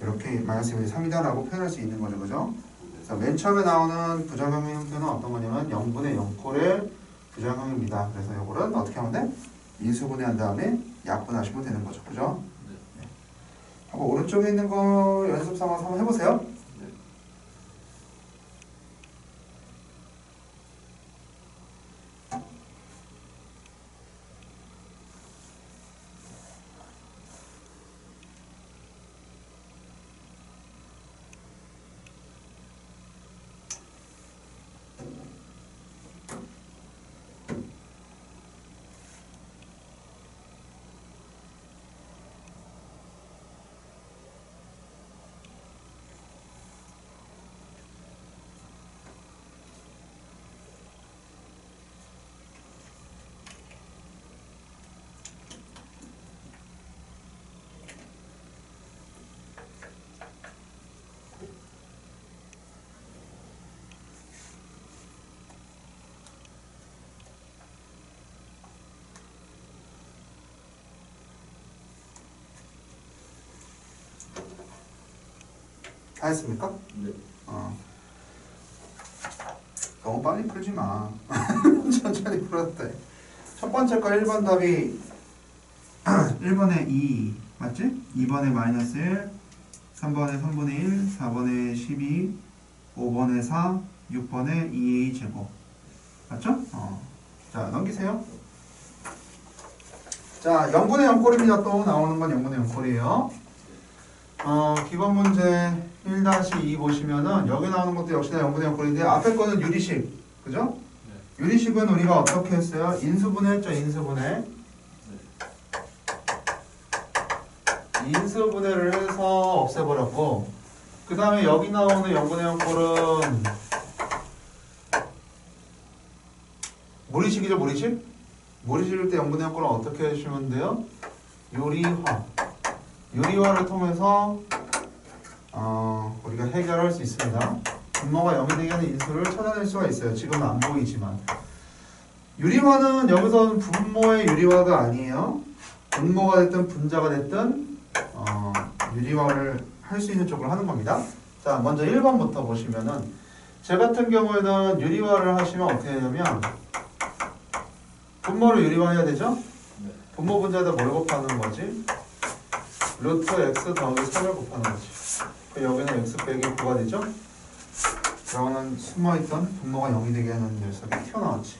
이렇게 마이너스 2분의 3이다라고 표현할 수 있는 거죠. 그죠? 그래서 맨 처음에 나오는 부정형의 형태는 어떤 거냐면 0분의 0꼴의 부정형입니다. 그래서 이거는 어떻게 하면 돼? 인수분해한 다음에 약분하시면 되는 거죠. 그죠? 네. 한번 오른쪽에 있는 거 연습 삼아서 한번 해보세요. 다 했습니까? 네. 너무 빨리 풀지 마. 천천히 풀어도 돼. 첫 번째 거 1번 답이 1번에 2 맞지? 2번에 마이너스 1, 3번에 3분의 1, 4번에 12, 5번에 4, 6번에 2a 제곱 맞죠? 자 넘기세요. 자 0분의 0꼴입니다. 또 나오는 건 0분의 0꼴이에요. 기본 문제 1-2 보시면은 여기 나오는 것도 역시나 0분의 0꼴인데 앞에 거는 유리식 그죠? 네. 유리식은 우리가 어떻게 했어요? 인수분해 했죠. 인수분해. 인수분해를 해서 없애버렸고 그 다음에 여기 나오는 0분의 0꼴은 무리식이죠. 무리식? 무리식일 때 0분의 0꼴은 어떻게 해주시면 돼요? 유리화를 통해서 우리가 해결할 수 있습니다. 분모가 0이 되게 하는 인수를 찾아낼 수가 있어요. 지금은 안 보이지만 유리화는 여기서는 분모의 유리화가 아니에요. 분모가 됐든 분자가 됐든 유리화를 할 수 있는 쪽으로 하는 겁니다. 자, 먼저 1번부터 보시면은 제 같은 경우에는 유리화를 하시면 어떻게 되냐면 분모를 유리화해야 되죠? 네. 분모 분자에다 뭘 곱하는 거지? 루트 x 더하기 3을 곱하는 거지. 그 여기는 x 빼기 9가 되죠? 그러면 숨어있던 분모가 0이 되게 하는 녀석이 튀어나왔지.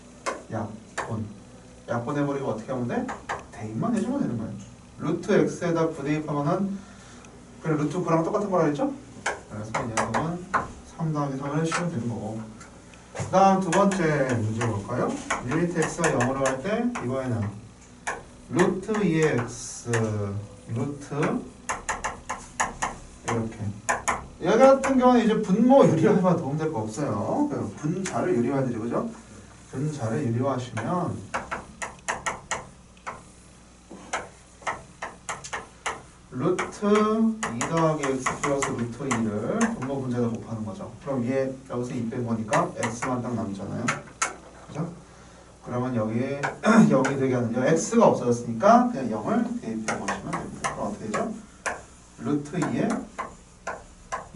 약분해버리고 어떻게 하면 돼? 대입만 해주면 되는 거예요. 루트 x에다 9 대입하면은 그래 루트 9랑 똑같은 거라 했죠? 그래서 이 녀석은 3 더하기 3을 해주시면 되는 거고 그 다음 두 번째 문제 볼까요? 리미트 x가 0으로 갈 때 이거에는 루트 2x 루트 이렇게 여기 같은 경우는 이제 분모 유리화에만 도움될 거 없어요. 분자를 유리화해야 되죠, 그죠? 분자를 유리화하시면 루트 2 더하기 x 플러스 루트 2를 분모 분자에다 곱하는 거죠. 그럼 위에 여기서 2 뺀 거니까 x만 딱 남잖아요. 그죠? 그러면 여기에 0이 되게 하는 x가 없어졌으니까 그냥 0을 대입해 보시면 됩니다. 그럼 어떻게 되죠? 루트 2에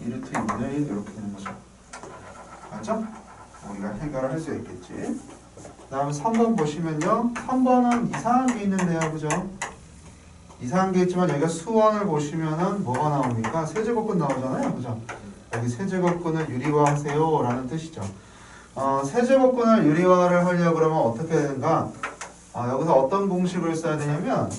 2루트 2분의 1 이렇게 되는 거죠. 맞죠? 우리가 해결을 할 수 있겠지. 그 다음 3번 보시면요. 3번은 이상한 게 있는데요. 그죠? 이상한 게 있지만 여기가 수원을 보시면은 뭐가 나옵니까? 세제곱근 나오잖아요. 그죠? 여기 세제곱근을 유리화하세요 라는 뜻이죠. 세제곱근을 유리화를 하려고 그러면 어떻게 되는가? 여기서 어떤 공식을 써야 되냐면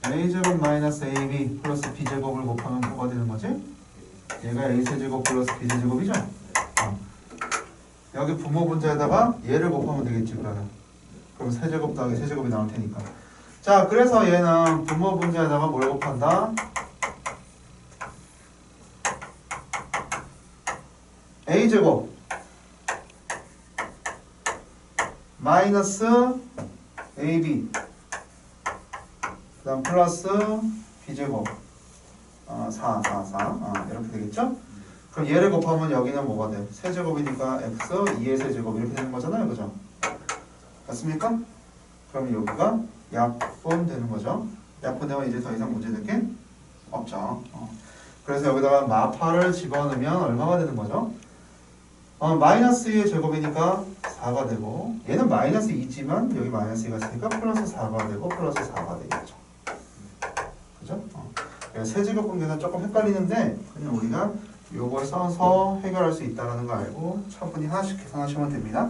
a제곱 마이너스 ab 플러스 b제곱을 곱하면 뭐가 되는 거지? 얘가 a세제곱 플러스 b제곱이죠? 여기 분모 분자에다가 얘를 곱하면 되겠지 그러면. 그럼 세제곱 더하기 세제곱이 나올 테니까. 자, 그래서 얘는 분모 분자에다가 뭘 곱한다? a제곱 마이너스 ab 그 다음 플러스 b제곱 4 이렇게 되겠죠? 그럼 얘를 곱하면 여기는 뭐가 돼? 세제곱이니까 x 2의 세제곱 이렇게 되는 거잖아요. 그죠? 맞습니까? 그럼 여기가 약분 되는 거죠. 약분되면 이제 더 이상 문제될 게 없죠. 그래서 여기다가 마파를 집어넣으면 얼마가 되는 거죠? 마이너스 2의 제곱이니까 4가 되고 얘는 마이너스 2지만 여기 마이너스 2가 있으니까 플러스 4가 되고 플러스 4가 되겠죠. 그죠? 세제곱 관계는 조금 헷갈리는데 그냥 우리가 요걸 써서 해결할 수 있다는 거 알고 차분히 하나씩 계산하시면 됩니다.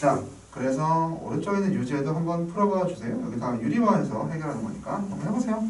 자, 그래서 오른쪽에 있는 유제도 한번 풀어봐 주세요. 여기 다 유리화해서 해결하는 거니까 한번 해보세요.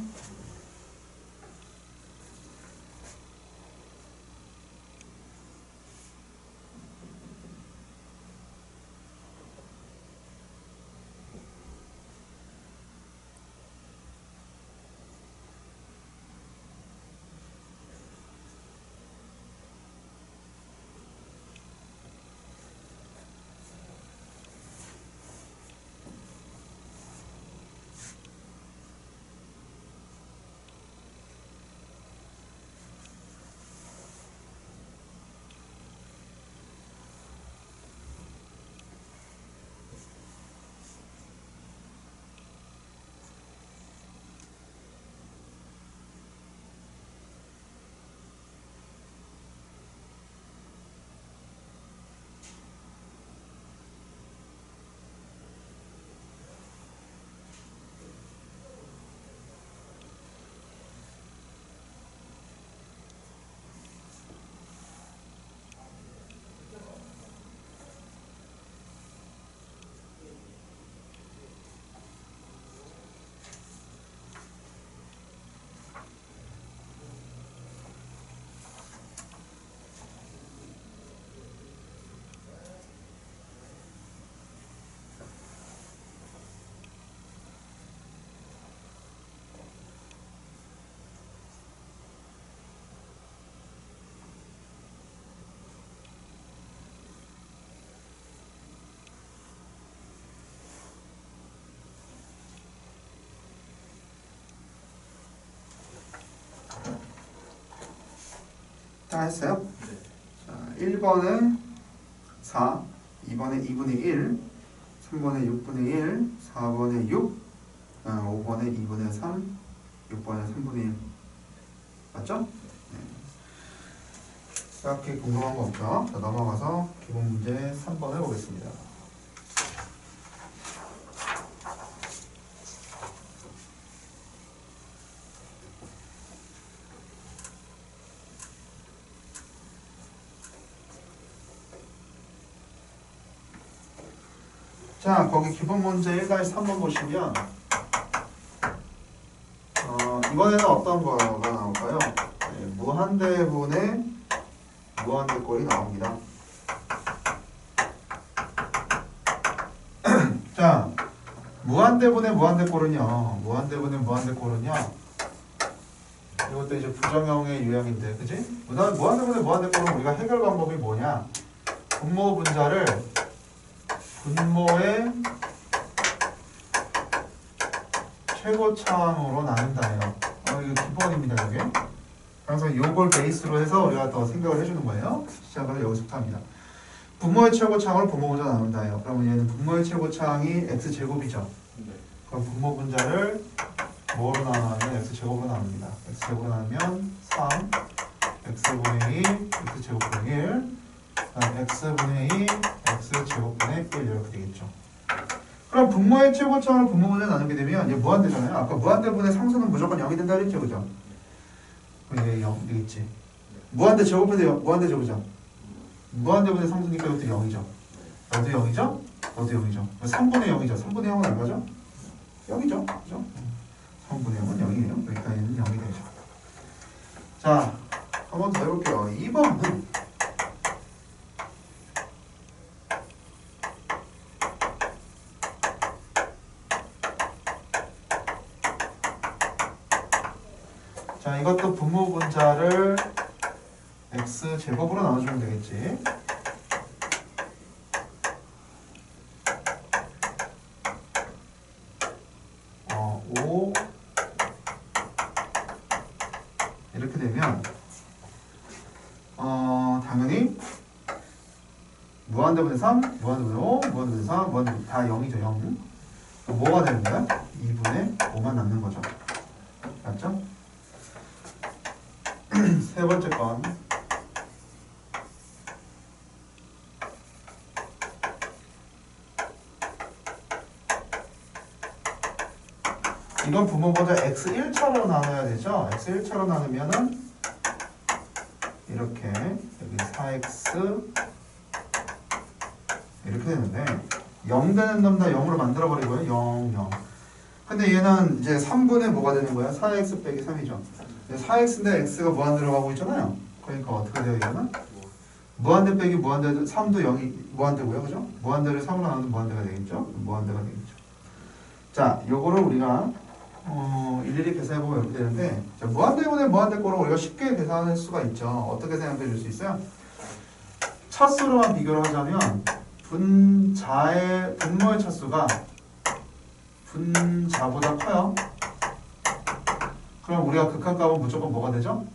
다 했어요? 네. 자, 1번에 4, 2번에 2분의 1, 3번에 6분의 1, 4번에 6, 5번에 2분의 3, 6번에 3분의 1. 맞죠? 네. 딱히 궁금한 거 없죠? 자, 넘어가서 기본 문제 3번 해보겠습니다. 자, 거기 기본 문제 1-3번 보시면 이번에는 어떤 거가 나올까요? 네, 무한대분의 무한대꼴이 나옵니다. 자, 무한대분의 무한대꼴은요. 이것도 이제 부정형의 유형인데, 그지? 무한대분의 무한대꼴은 우리가 해결 방법이 뭐냐? 분모 분자를 분모의 최고차항으로 나눈다예요. 이거 기본입니다, 이게. 그래서 요걸 베이스로 해서 우리가 더 생각을 해주는 거예요. 시작을 여기서부터 합니다. 분모의 최고차항을 분모 분자 나눈다예요. 그러면 얘는 분모의 최고차항이 x제곱이죠. 네. 그럼 분모 분자를 뭐로 나누면 x제곱으로 나눕니다. x제곱으로 나누면 3, x분의 2, x제곱분의 1, x분의 2, x제곱분의 1 이렇게 되겠죠. 그럼 분모의 최고차항을 분모 분자 나누게 되면 이제 무한대잖아요. 아까 무한대분의 상수는 무조건 0이 된다 그랬죠, 그죠? 그럼 이게 0 되겠지. 무한대 제곱해도 무한대 제곱이죠. 무한대분의 상수니까 이것도 0이죠. 너도 0이죠? 너도 0이죠. 3분의 0이죠. 3분의 0은 얼마죠? 0이죠. 그죠? 3분의 0은 0이에요. 그러니까 얘는 0이 되죠. 자, 한 번 더 해볼게요. 2번은 자, 이것도 분모 분자를 x제곱으로 나눠주면 되겠지. 이렇게 되면 당연히 무한대분의 3, 무한대분의 5, 무한대분의 3, 무한대분의 다 0이죠. 0. 뭐가 되는 거야? 2분의 5만 남는 거죠. 맞죠? 세 번째 건 이건 분모보다 x1차로 나눠야 되죠. x1차로 나누면은 이렇게 여기 4x 이렇게 되는데 0 되는 놈 다 0으로 만들어 버리고요. 0, 0. 근데 얘는 이제 3분의 뭐가 되는 거야? 4x 빼기 3이죠. 4x인데 x가 무한 들어가고 있잖아요. 그러니까 어떻게 돼요? 얘는 무한대 빼기 무한대도 3도 0이 무한대고요. 그죠? 무한대를 3으로 나누면 무한대가 되겠죠? 무한대가 되겠죠. 자, 요거를 우리가 일일이 계산해보면 이렇게 되는데, 자, 무한대분의 무한대꼴을 우리가 쉽게 계산할 수가 있죠. 어떻게 생각해 줄 수 있어요? 차수로만 비교를 하자면 분모의 차수가 분자보다 커요. 그럼 우리가 극한값은 무조건 뭐가 되죠?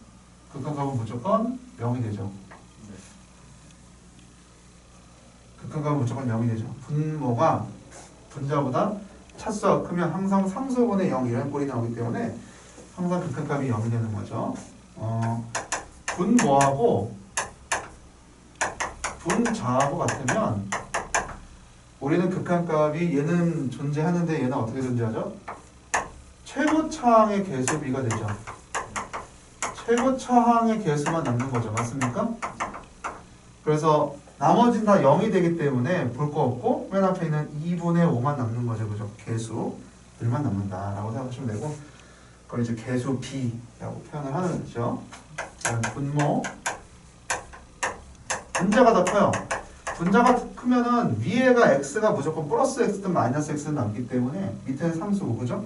극한값은 무조건 0이 되죠. 극한값은 무조건 0이 되죠. 분모가 분자보다 차수가 크면 항상 상수분의 0 이런 꼴이 나오기 때문에 항상 극한값이 0이 되는 거죠. 분모하고 분자하고 같으면 우리는 극한값이 얘는 존재하는데 얘는 어떻게 존재하죠? 최고차항의 개수 b가 되죠. 최고차항의 개수만 남는 거죠. 맞습니까? 그래서 나머지는 다 0이 되기 때문에 볼 거 없고 맨 앞에 있는 2분의 5만 남는 거죠. 그죠? 개수들만 남는다라고 생각하시면 되고 그걸 이제 개수 b라고 표현을 하는 거죠. 분모 분자가 더 커요. 분자가 크면은 위에가 x가 무조건 플러스 x든 마이너스 x든 남기 때문에 밑에는 상수고 그죠?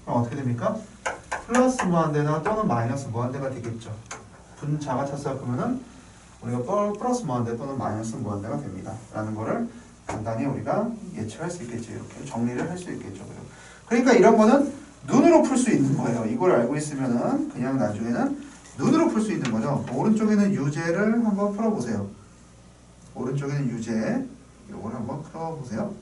그럼 어떻게 됩니까? 플러스 무한대나 또는 마이너스 무한대가 되겠죠. 분자가 차수가 크면은 우리가 플러스 무한대 또는 마이너스 무한대가 됩니다. 라는 거를 간단히 우리가 예측할 수 있겠죠. 이렇게 정리를 할 수 있겠죠. 그러니까 이런 거는 눈으로 풀 수 있는 거예요. 이걸 알고 있으면은 그냥 나중에는 눈으로 풀 수 있는 거죠. 오른쪽에는 유제를 한번 풀어보세요. 오른쪽에는 유제, 요걸 한번 풀어보세요.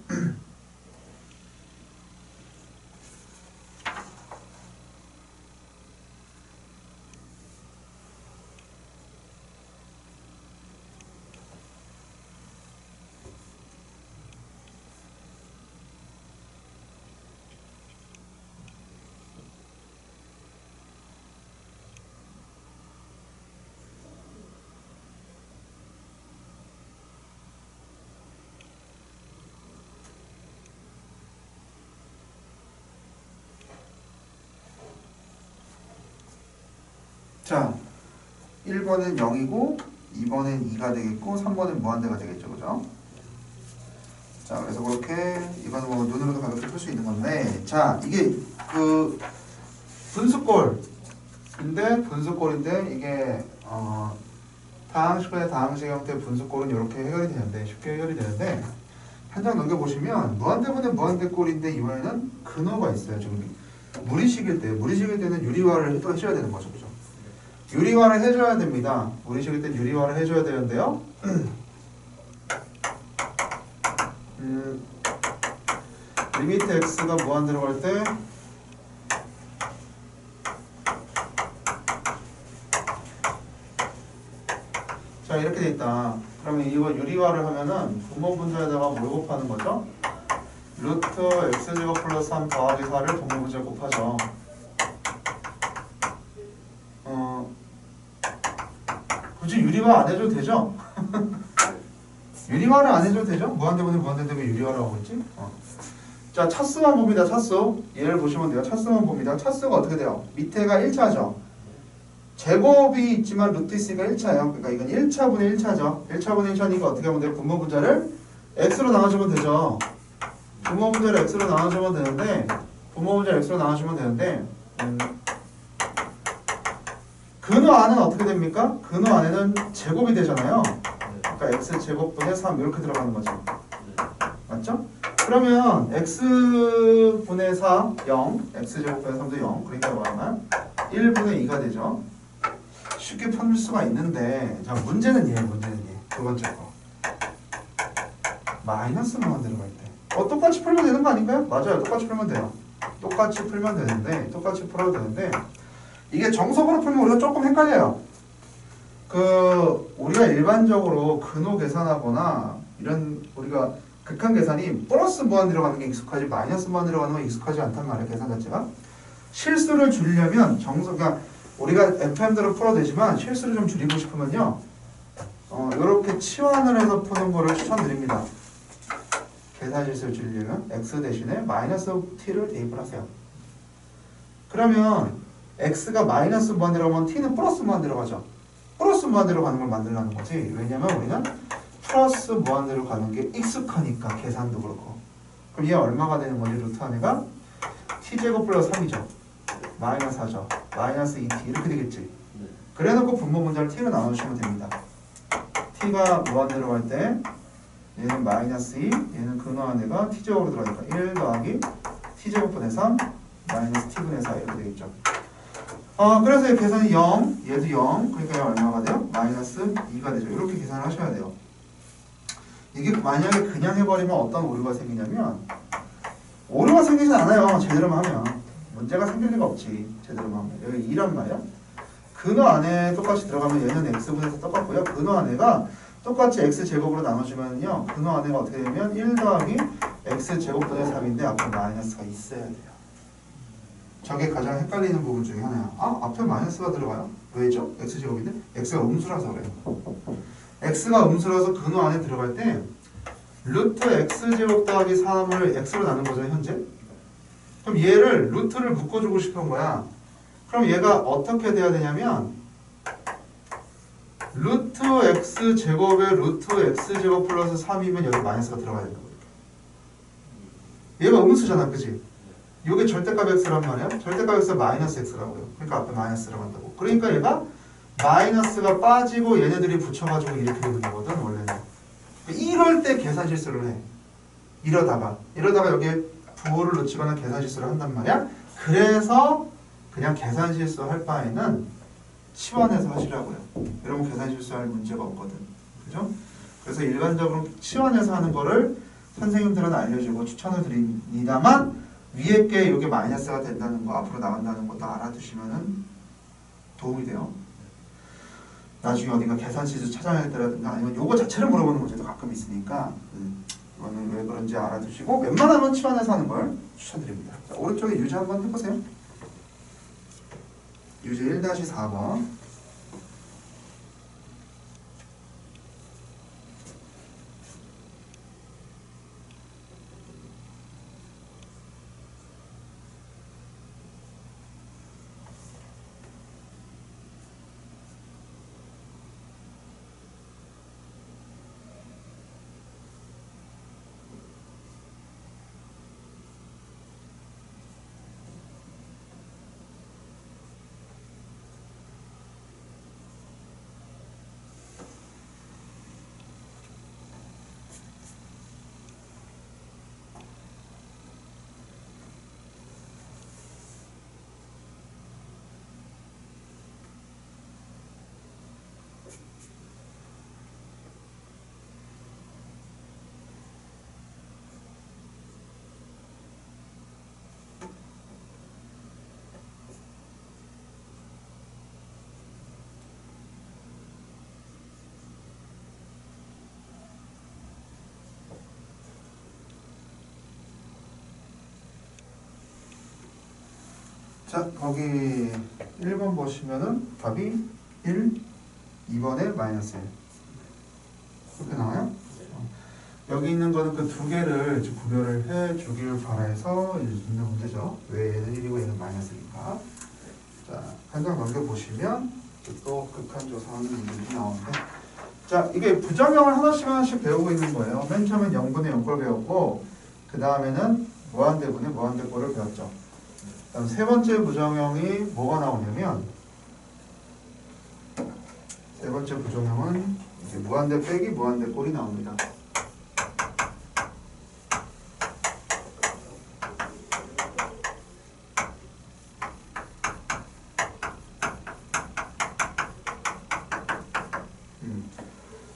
자, 1번은 0이고 2번은 2가 되겠고 3번은 무한대가 되겠죠. 그죠? 자, 그래서 그렇게 이거는 뭐 눈으로도 가볍게 풀 수 있는 건데, 자, 이게 그 분수꼴인데 이게 다항식분의 다항식 형태의 분수꼴은 이렇게 해결이 되는데, 쉽게 해결이 되는데, 한 장 넘겨보시면 무한대분의 무한대꼴인데 이번에는 근호가 있어요. 지금 무리식일 때는 유리화를 해줘야 되는 거죠. 그죠? 유리화를 해줘야 됩니다. 무리식일 때 유리화를 해줘야 되는데요. 리미트 x가 무한대로 갈 때 자, 이렇게 돼 있다. 그러면 이거 유리화를 하면은 분모분자에다가 뭘 곱하는 거죠? 루트 x제곱 플러스 3 더하기 4를 분모분자에 곱하죠. 굳이 유리화 안 해줘도 되죠? 유리화를 안 해줘도 되죠? 무한대분의 무한대인데 왜 유리화를 하고 있지? 자, 차수만 봅니다. 차수. 얘를 보시면 돼요. 차수만 봅니다. 차수가 어떻게 돼요? 밑에가 1차죠. 제곱이 있지만 루트 있으니까 1차예요. 그러니까 이건 1차분의 1차죠. 1차분의 1차니까 어떻게 하면 돼요? 분모분자를 x로 나눠주면 되죠. 분모분자를 x로 나눠주면 되는데 근호 안은 어떻게 됩니까? 근호 안에는 제곱이 되잖아요. 그러니까 x제곱분의 3 이렇게 들어가는 거죠. 맞죠? 그러면 x분의 4, 0, x제곱분의 3도 0, 그러니까 뭐냐면 1분의 2가 되죠. 쉽게 풀 수가 있는데, 자, 문제는 얘. 두 번째 거. 마이너스만 들어갈 때. 똑같이 풀면 되는 거 아닌가요? 맞아요. 똑같이 풀면 돼요. 똑같이 풀어도 되는데, 이게 정석으로 풀면 우리가 조금 헷갈려요. 우리가 일반적으로 근호 계산하거나, 이런, 우리가 극한 계산이 플러스 무한 들어가는 게 익숙하지, 마이너스 무한 들어가는 건 익숙하지 않단 말이에요. 계산 자체가. 실수를 줄이려면, 그러니까 우리가 FM대로 풀어도 되지만, 실수를 좀 줄이고 싶으면요, 이렇게 치환을 해서 푸는 거를 추천드립니다. 계산 실수를 줄이려면 x 대신에 마이너스 t를 대입을 하세요. 그러면 x가 마이너스 무한 들어가면 t는 플러스 무한 들어가죠. 플러스 무한대로 가는 걸 만들라는 거지. 왜냐면 우리는 플러스 무한대로 가는 게 익숙하니까, 계산도 그렇고. 그럼 얘 얼마가 되는 거지? 루트 안에가 t제곱 플러스 3이죠. 마이너스 4죠. 마이너스 2t 이렇게 되겠지. 그래 놓고 분모분자를 t로 나눠주시면 됩니다. t가 무한대로 갈 때 얘는 마이너스 2, 얘는 근호 안에가 t제곱으로 들어가니까 1 더하기 t제곱분의 3 마이너스 t분의 4 이렇게 되겠죠. 그래서 이 계산이 0, 얘도 0, 그러니까 얘 얼마가 돼요? 마이너스 2가 되죠. 이렇게 계산을 하셔야 돼요. 이게 만약에 그냥 해버리면 어떤 오류가 생기냐면, 오류가 생기진 않아요. 제대로만 하면. 문제가 생길 리가 없지. 제대로만 하면. 여기 2란 말이야. 근호 안에 똑같이 들어가면 얘는 x분에서 똑같고요. 근호 안에가 똑같이 x제곱으로 나눠주면요, 근호 안에가 어떻게 되면 1 더하기 x제곱분의 3인데 앞에 마이너스가 있어야 돼요. 저게 가장 헷갈리는 부분 중에 하나야. 앞에 마이너스가 들어가요? 왜죠? x제곱인데? x가 음수라서 그래요. x가 음수라서 근호 안에 들어갈 때 루트 x제곱 더하기 3을 x로 나눈 거죠, 현재? 그럼 얘를 루트를 묶어주고 싶은 거야. 그럼 얘가 어떻게 돼야 되냐면 루트 x제곱에 루트 x제곱 플러스 3이면 여기 마이너스가 들어가야 된다고. 얘가 음수잖아, 그치? 이게 절대값 x란 말이야. 절대값 x가 마이너스 x라고요. 그러니까 앞에 마이너스 들어간다고. 그러니까 얘가 마이너스가 빠지고 얘네들이 붙여가지고 이렇게 되는 거거든, 원래는. 이럴 때 계산 실수를 해. 이러다가 여기에 부호를 놓치거나 계산 실수를 한단 말이야. 그래서 그냥 계산 실수 할 바에는 치환해서 하시라고요. 이러면 계산 실수할 문제가 없거든. 그죠? 그래서 일반적으로 치환해서 하는 거를 선생님들은 알려주고 추천을 드립니다만 위에 게 이게 마이너스가 된다는 거, 앞으로 나간다는 것도 알아두시면은 도움이 돼요. 나중에 어딘가 계산 실수 찾아낼 때라든가 아니면 요거 자체를 물어보는 문제도 가끔 있으니까 이거는 왜 그런지 알아두시고 웬만하면 치환해서 하는 걸 추천드립니다. 자, 오른쪽에 유제 한번 해보세요. 유제 1-4번. 자, 거기 1번 보시면은 답이 1, 2번에 마이너스 1. 이렇게 나와요? 여기 있는 거는 그 두 개를 좀 구별을 해 주길 바라서 있는 문제죠. 왜 얘는 1이고 얘는 마이너스니까. 자, 한 장 넘겨보시면 또 극한조사하는 문제들이 나오는데 자, 이게 부정형을 하나씩 배우고 있는 거예요. 맨 처음엔 0분의 0꼴 배웠고 그 다음에는 무한대분의 무한대꼴을 배웠죠. 그다음 세 번째 부정형이 뭐가 나오냐면 세 번째 부정형은 이제 무한대 빼기 무한대 꼴이 나옵니다.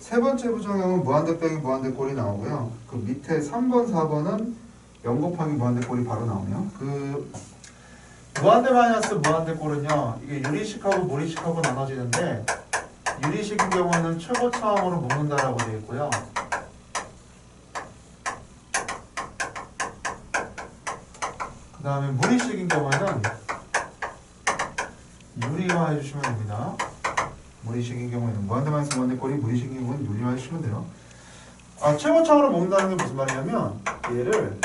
세 번째 부정형은 무한대 빼기 무한대 꼴이 나오고요. 그 밑에 3번, 4번은 0 곱하기 무한대 꼴이 바로 나오네요. 그 무한대 마이너스 무한대 꼴은요, 이게 유리식하고 무리식하고 나눠지는데 유리식인 경우에는 최고차항으로 묶는다라고 되어 있고요. 그 다음에 무리식인 경우에는 유리화 해주시면 됩니다. 무리식인 경우에는 무한대 마이너스 무한대 꼴이 무리식인 경우는 유리화 해주시면 돼요. 아, 최고차항으로 묶는다는 게 무슨 말이냐면 얘를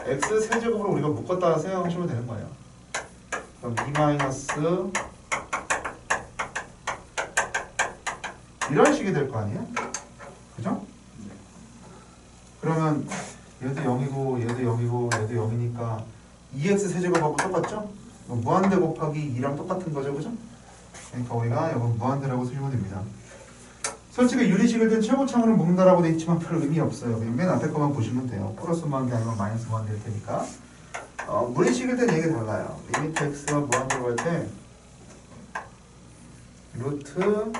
x 세제곱으로 우리가 묶었다가 생각하시면 되는 거예요. 그럼 2 마이너스 이런 식이 될 거 아니에요? 그죠? 그러면 얘도 0이고 얘도 0이고 얘도 0이니까 2x 세제곱하고 똑같죠? 무한대 곱하기 2랑 똑같은 거죠, 그죠? 그러니까 우리가 이건 무한대라고 쓰시면 됩니다. 솔직히 유리식을 든 최고차항으로 묶는다라고 돼 있지만 별 의미 없어요. 그냥 맨 앞에 것만 보시면 돼요. 플러스 무한대 아니면 마이너스 무한대 될 테니까. 무리식일 땐 얘기 달라요. 리미트 x가 무한대로 할 때 루트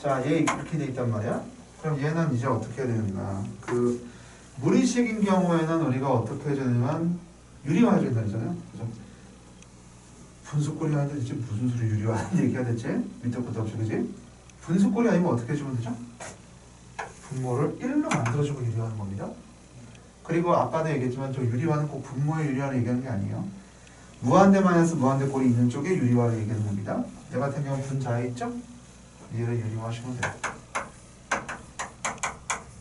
자, 얘 이렇게 돼 있단 말이야. 그럼 얘는 이제 어떻게 해야 되는가? 그 무리식인 경우에는 우리가 어떻게 해야 되냐면 유리화 해야 된다잖아요. 그죠? 분수꼴이 하는데 이제 무슨 소리 유리화하는 얘기가 됐지? 밑에 것도 없이 그지? 분수꼴이 아니면 어떻게 해주면 되죠? 분모를 1로 만들어주고 유리화하는 겁니다. 그리고 아까도 얘기했지만 저 유리화는 꼭 분모의 유리화를 얘기하는 게 아니에요. 무한대 마이너스 무한대 꼴이 있는 쪽에 유리화를 얘기하는 겁니다. 얘 같은 경우는 분자에 있죠? 얘를 유리화하시면 돼요.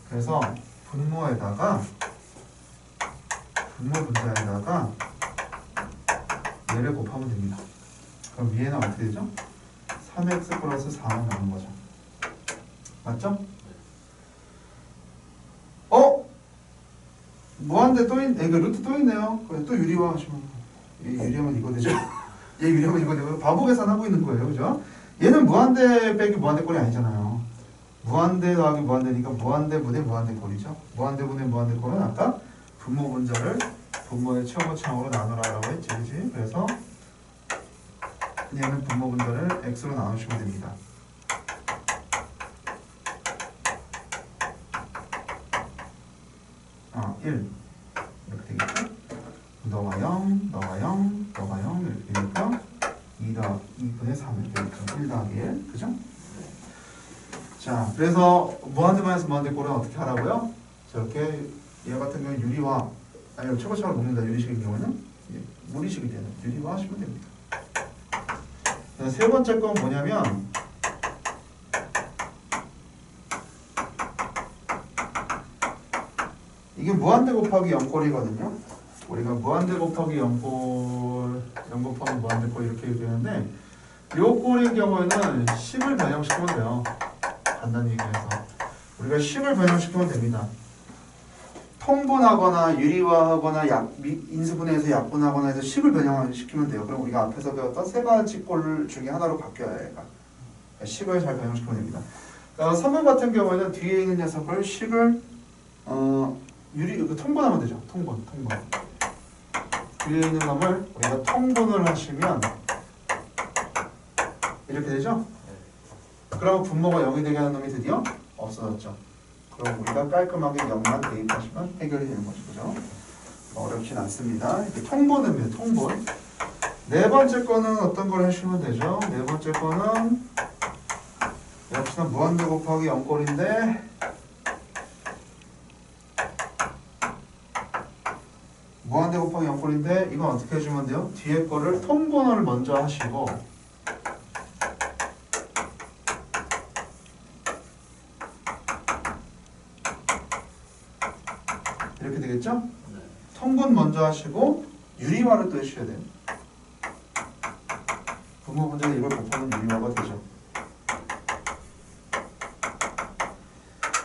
그래서 분모에다가 분모 분자에다가 얘를 곱하면 됩니다. 그럼 위에는 어떻게 되죠? 3x 플러스 4만 나오는 거죠. 맞죠? 무한대 또 있네. 이거 루트 또 있네요. 또 유리화 하시면 얘 유리하면 이거 되죠? 얘 유리하면 이거 되고 바보 계산하고 있는 거예요. 그죠? 얘는 무한대 빼기 무한대 꼴이 아니잖아요. 무한대 더하기 무한대니까 무한대 분의 무한대 꼴이죠. 무한대 분의 무한대 꼴은 아까 분모 분자를 분모의 최고차항으로 나누라라고 했지, 그지? 그래서 얘는 분모 분자를 x로 나누시면 됩니다. 1 이렇게 되겠죠? 너가 0, 너가 0, 너가 0 이렇게 되니까 2분의 3 이렇게 되겠죠. 1 더하기 1, 그죠? 자, 그래서 무한대만에서 무한대꼴은 어떻게 하라고요? 저렇게 얘 같은 경우는 유리화, 아니 최고차로 묶는다 유리식인 경우는 무리식이 되는 유리화 하시면 됩니다. 세 번째 건 뭐냐면 이게 무한대 곱하기 0꼴이거든요. 우리가 무한대 곱하기 0꼴, 0 곱하기 무한대꼴 이렇게 얘기하는데 요 꼴인 경우에는 10을 변형시키면 돼요. 간단히 얘기해서 우리가 10을 변형시키면 됩니다. 통분하거나 유리화하거나 인수분해해서 약분하거나 해서 10을 변형시키면 돼요. 그럼 우리가 앞에서 배웠던 세 가지 꼴 중에 하나로 바뀌어야 해요. 10을 잘 변형시키면 됩니다. 3번 같은 경우에는 뒤에 있는 녀석을 10을 통분하면 되죠. 통분. 뒤에 있는 놈을 우리가 통분을 하시면 이렇게 되죠. 그러면 분모가 0이 되게 하는 놈이 드디어 없어졌죠. 그럼 우리가 깔끔하게 0만 대입하시면 해결이 되는 거죠. 그죠? 어렵진 않습니다. 이렇게 통분입니다. 통분. 네 번째 거는 어떤 걸 하시면 되죠? 네 번째 거는 역시나 무한대 곱하기 0꼴인데 무한대 곱하기 0꼴인데 이건 어떻게 해주면 돼요? 뒤에 거를 통분을 먼저 하시고 이렇게 되겠죠? 네. 통분 먼저 하시고 유리화를 또 해주셔야 돼요. 분모 분자가 이걸 곱하면 유리화가 되죠.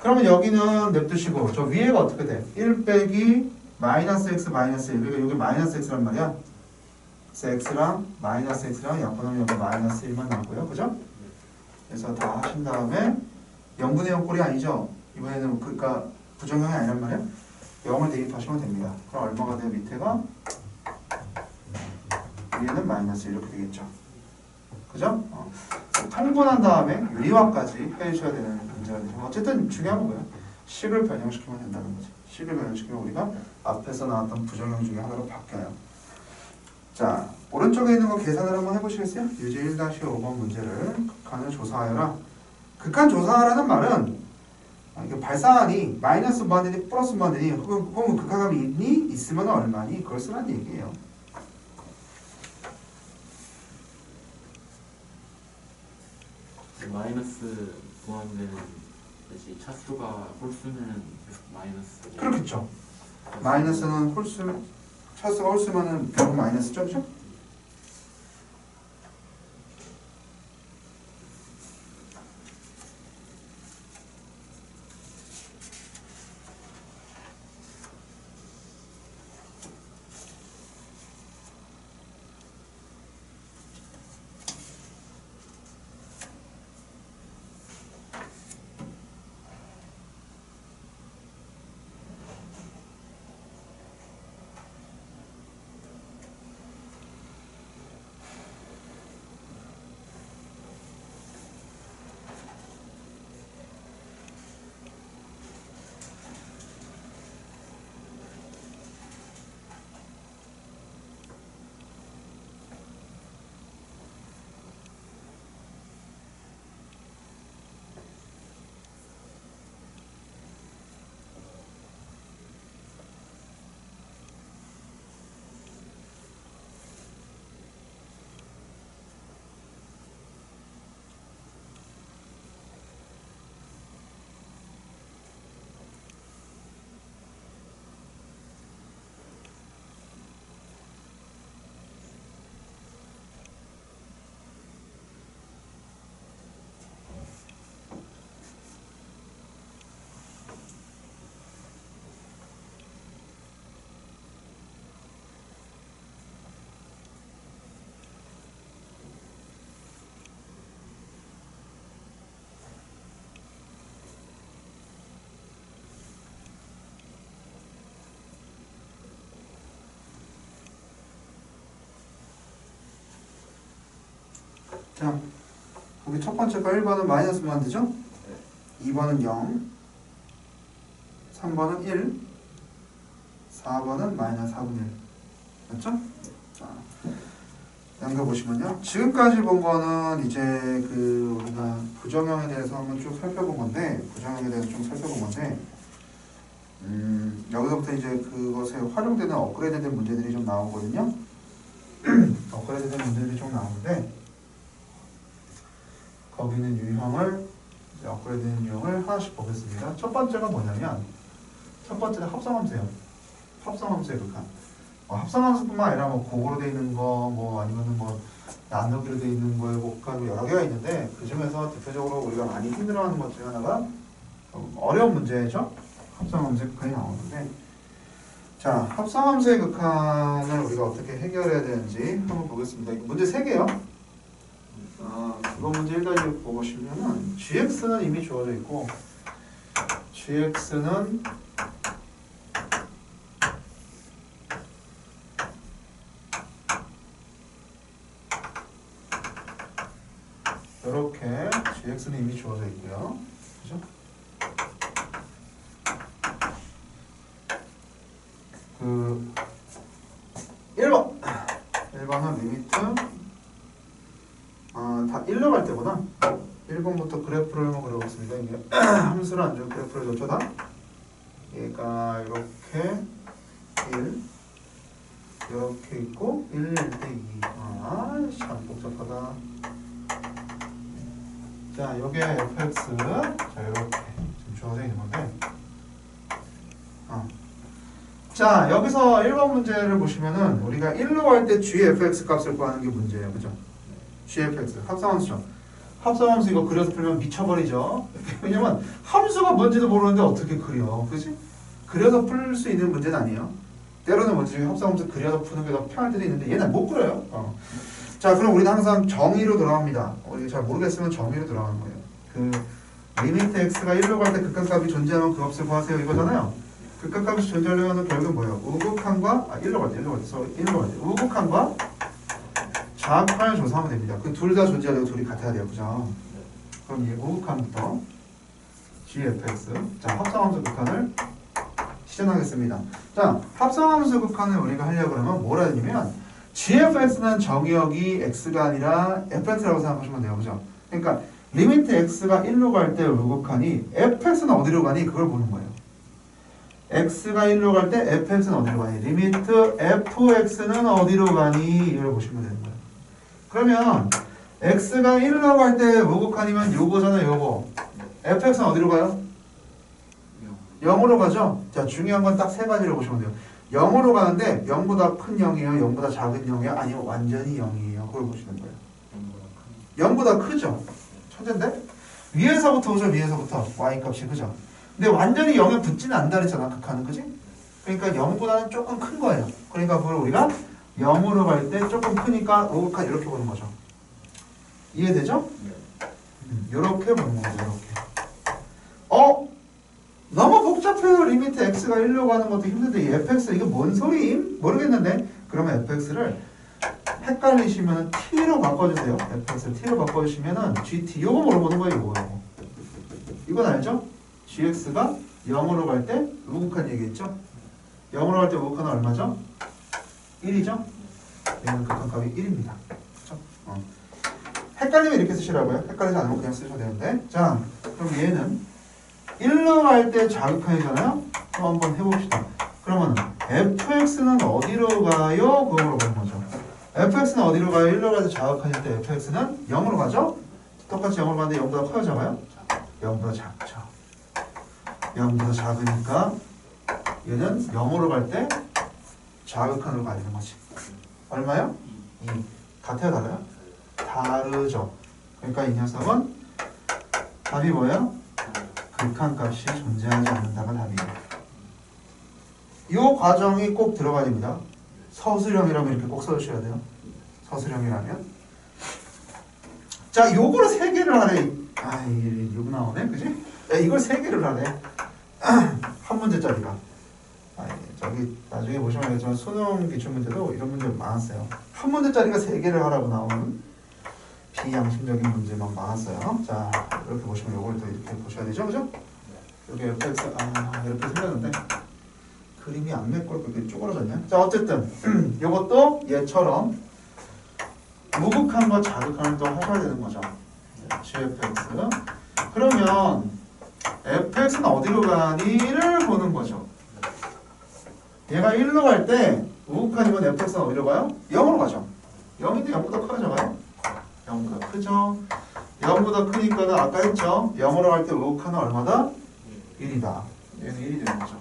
그러면 여기는 냅두시고 저 위에가 어떻게 돼? 1 빼기 마이너스 x 마이너스 1. 그러니까 여기 마이너스 x란 말이야. 그래서 x랑 마이너스 x랑 약분하면 여기 마이너스 1만 남고요. 그죠? 그래서 다 하신 다음에 0분의 0 꼴이 아니죠. 이번에는 그러니까 부정형이 아니란 말이야. 0을 대입하시면 됩니다. 그럼 얼마가 돼요? 밑에가 위에는 마이너스 이렇게 되겠죠. 그죠? 통분한 다음에 유리화까지 해주셔야 되는 문제가 되죠. 어쨌든 중요한 거고요. 10을 변형시키면 된다는 거죠. 10을 변형시키면 우리가 앞에서 나왔던 부정형 중에 하나로 바뀌어요. 자, 오른쪽에 있는 거 계산을 한번 해보시겠어요? 유제 1-5번 문제를 극한을 조사하여라. 극한 조사하라는 말은 이게 발산이 마이너스 무한대니 플러스 무한대니 혹은 극한감이 있니? 있으면 얼마니? 그걸 쓰라는 얘기예요. 마이너스 무한대는 다시 차수가 홀수면 계속 마이너스. 그렇겠죠. 마이너스는 홀수, 차수가 홀수면은 결국 마이너스죠, 그죠? 자, 여기 첫 번째가 1번은 마이너스만 되죠? 2번은 0, 3번은 1, 4번은 마이너스 4분의 1. 맞죠? 자, 남겨보시면요. 지금까지 본 거는 이제 그 우리가 부정형에 대해서 한번 쭉 살펴본 건데, 부정형에 대해서 좀 살펴본 건데, 여기서부터 이제 그것에 활용되는 업그레이드된 문제들이 좀 나오거든요. 업그레이드된 문제들이 좀 나오는데, 거기 있는 유형을, 이제 업그레이드된 유형을 하나씩 보겠습니다. 첫 번째가 뭐냐면, 첫 번째는 합성함수예요. 합성함수의 극한. 합성함수뿐만 아니라 뭐 고고로 돼 있는 거, 뭐 아니면은 뭐 나누기로 돼 있는 거에 뭐 여러 개가 있는데 그 중에서 대표적으로 우리가 많이 힘들어하는 것 중에 하나가 어려운 문제죠. 합성함수의 극한이 나오는데, 자, 합성함수의 극한을 우리가 어떻게 해결해야 되는지 한번 보겠습니다. 문제 3개요. 이번 문제 1-1 보시면은 gx는 이미 주어져 있고, gx는 이렇게 gx는 이미 주어져 있고요. 그죠? 그 1번은 리미트 다 1로 갈 때구나. 1번부터 그래프를 한번 그려보겠습니다. 이게 함수를 안 주고 그래프를 줬죠 다. 얘가 이렇게 1 이렇게 있고 1일 때 2. 참 복잡하다. 자, 요게 fx. 자, 이렇게 지금 주어져 있는 건데. 자, 여기서 1번 문제를 보시면은 우리가 1로 갈 때 gfx 값을 구하는 게 문제예요. 그죠? gfx 합성함수죠. 합성함수 이거 그려서 풀면 미쳐버리죠. 왜냐면 함수가 뭔지도 모르는데 어떻게 그려, 그지? 그려서 풀 수 있는 문제는 아니에요. 때로는 뭐지, 합성함수 그려서 푸는 게 더 편할 때도 있는데 얘는 못 그려요. 자, 그럼 우리는 항상 정의로 돌아갑니다. 우리 잘 모르겠으면 정의로 돌아가는 거예요. 그 리미트 x가 1로 갈 때 극한값이 존재하면 그 값을 구하세요 이거잖아요. 극한값이 존재하려면 결국은 뭐예요? 우극한과 1로 갈 때 우극한과 좌극한을 조사하면 됩니다. 그 둘 다 존재하려고 둘이 같아야 돼요. 그죠? 그럼 이 우극한부터 gfx. 자, 합성함수 극한을 시전하겠습니다. 자, 합성함수 극한을 우리가 하려고 그러면 뭐라 했냐면 gfx는 정의역이 x가 아니라 fx라고 생각하시면 돼요. 그죠? 그러니까 리미트 x가 1로 갈 때 우극한이 fx는 어디로 가니? 그걸 보는 거예요. x가 1로 갈 때 fx는 어디로 가니? 리미트 fx는 어디로 가니? 이걸 보시면 되는 거예요. 그러면 x가 1로 갈 때 우극한이면 요거잖아요. 요거. fx는 어디로 가요? 0으로 가죠? 자, 중요한 건 딱 세 가지를 보시면 돼요. 0으로 가는데 0보다 큰 0이에요? 0보다 작은 0이에요? 아니면 완전히 0이에요? 그걸 보시는 거예요. 0보다 크죠? 천재인데? 위에서부터 오죠. 위에서부터 y값이. 그죠? 근데 완전히 0에 붙지는 않는다 그랬잖아. 극한은. 그지? 그러니까 0보다는 조금 큰 거예요. 그러니까 그걸 우리가 0으로 갈 때 조금 크니까 우극한 이렇게 보는 거죠. 이해되죠? 이렇게 보는 거죠. 이렇게. 너무 복잡해요. 리미트 x가 1로 가는 것도 힘든데 이 fx 이게 뭔 소리임? 모르겠는데 그러면 fx를 헷갈리시면 t로 바꿔주세요. fx를 t로 바꿔주시면은 gt 요거 물어보는 거예요. 요거. 이건 알죠? gx가 0으로 갈 때 우극한 얘기했죠? 0으로 갈 때 우극한은 얼마죠? 1이죠? 얘는 극한값이 1입니다. 그렇죠? 헷갈리면 이렇게 쓰시라고요. 헷갈리지 않으면 그냥 쓰셔도 되는데. 자, 그럼 얘는 1로 갈 때 자극한이잖아요? 또 한번 해봅시다. 그러면 fx는 어디로 가요? 그거 물어보는 거죠. fx는 어디로 가요? 1로 갈 때 자극한일 때 fx는 0으로 가죠? 똑같이 0으로 가는데 0보다 커요, 작아요? 0보다 작죠. 0보다 작으니까 얘는 0으로 갈 때 자극한으로 가야 되는 거지. 얼마요? 2. 같아요, 달라요? 다르죠. 그러니까 이 녀석은 답이 뭐예요? 극한값이 존재하지 않는다가 답이에요. 이 과정이 꼭 들어가야 됩니다. 서술형이라면 이렇게 꼭 써주셔야 돼요. 서술형이라면. 자, 요거를 3개를 하래. 이거 나오네, 그지? 야, 이걸 3개를 하래. 한 문제짜리가. 저기 나중에 보시면 알겠지만 수능 기출문제도 이런 문제 많았어요. 한 문제짜리가 3개를 하라고 나오는 비양심적인 문제만 많았어요. 자, 이렇게 보시면 요걸 또 이렇게 보셔야 되죠, 그죠? 여기 fx 이렇게 생겼는데 그림이 안 메꿔 이렇게 쪼그러졌네. 자, 어쨌든 요것도 얘처럼 무극한과 자극한을 또 하셔야 되는 거죠. gfx. 그러면 fx는 어디로 가니를 보는 거죠. 얘가 1로 갈 때 우극한이면 fx는 어디로 가요? 0으로 가죠. 0인데 0보다 커요, 작아요? 0보다 크죠. 0보다 크니까는 아까 했죠. 0으로 갈 때 우극한은 얼마다? 1이다. 얘는 1이 되는 거죠.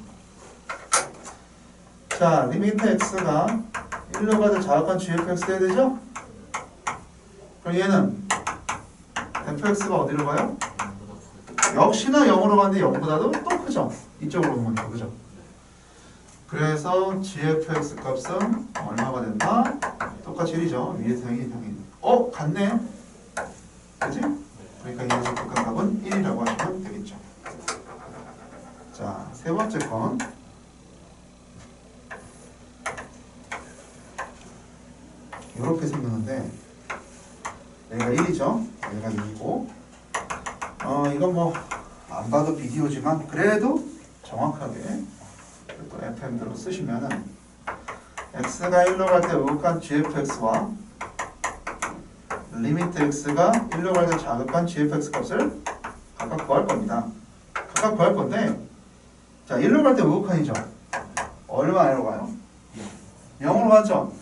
자, 리미트 x가 1로 가도 자극한 gfx 돼야 되죠? 그럼 얘는 fx가 어디로 가요? 역시나 0으로 가는데 0보다도 또 크죠? 이쪽으로 오는 거니까, 그죠? 그래서 gfx 값은 얼마가 된다? 똑같이 1이죠. 위에 당연히 같네? 그치? 그러니까 이 녀석 극한값은 1이라고 하시면 되겠죠. 자, 세 번째 건 이렇게 생겼는데 얘가 1이죠. 얘가 2이고 이건 뭐 안 봐도 비디오지만 그래도 정확하게 또 FM대로 쓰시면은 x가 1로 갈 때 우극한 gfx와 리미트 x가 1로 갈 때 자극한 gfx 값을 각각 구할 겁니다. 각각 구할 건데 자 1로 갈 때 우극한이죠. 얼마로 가요? 0으로 가죠.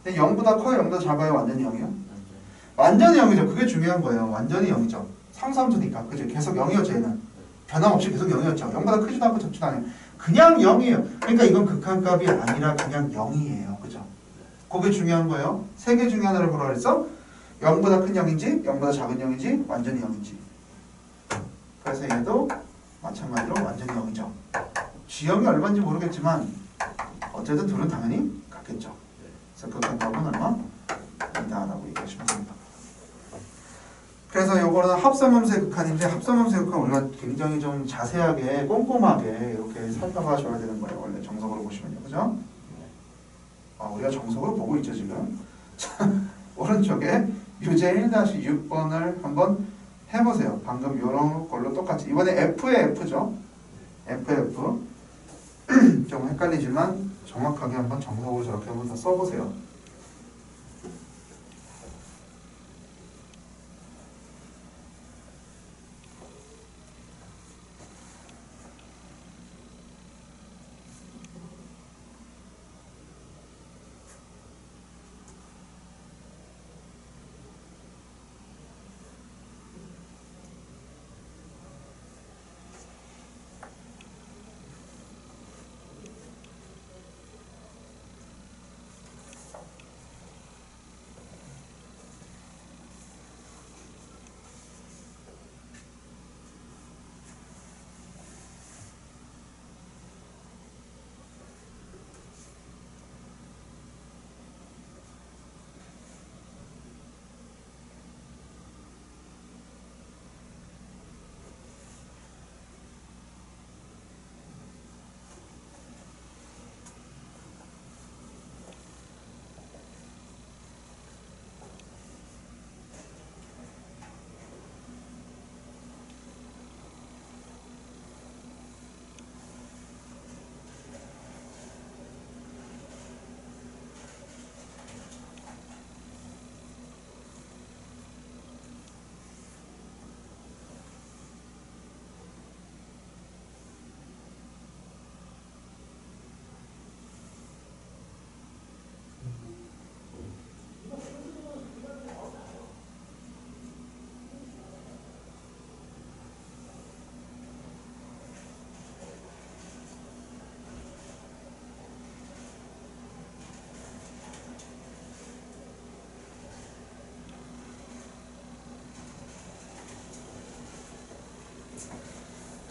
근데 0보다 커요? 0보다 작아요? 완전히 0이요? 완전히 0이죠. 그게 중요한 거예요. 완전히 0이죠. 상수함수니까. 그죠? 계속 0이었죠. 얘는. 변함없이 계속 0이었죠. 0보다 크지도 않고 작지도 않아요. 그냥 0이에요. 그러니까 이건 극한값이 아니라 그냥 0이에요. 그죠? 그게 중요한 거예요. 세 개 중에 하나를 보라 그랬어? 0보다 큰 0인지 0보다 작은 0인지 완전히 0인지. 그래서 얘도 마찬가지로 완전히 0이죠. G형이 얼마인지 모르겠지만 어쨌든 둘은 당연히 같겠죠. 그래서 극한값은 얼마? 이다라고 얘기하시면 됩니다. 그래서 요거는 합성함수의 극한인데 합성함수의 극한 우리가 굉장히 좀 자세하게 꼼꼼하게 이렇게 살펴봐 줘야 되는 거예요. 원래 정석으로 보시면요. 그죠? 우리가 정석으로 보고 있죠 지금. 자, 오른쪽에 유제 1-6번을 한번 해보세요. 방금 이런 걸로 똑같이. 이번에 F의 F죠. FF. 좀 헷갈리지만 정확하게 한번 정석으로 저렇게 한번 더 써보세요.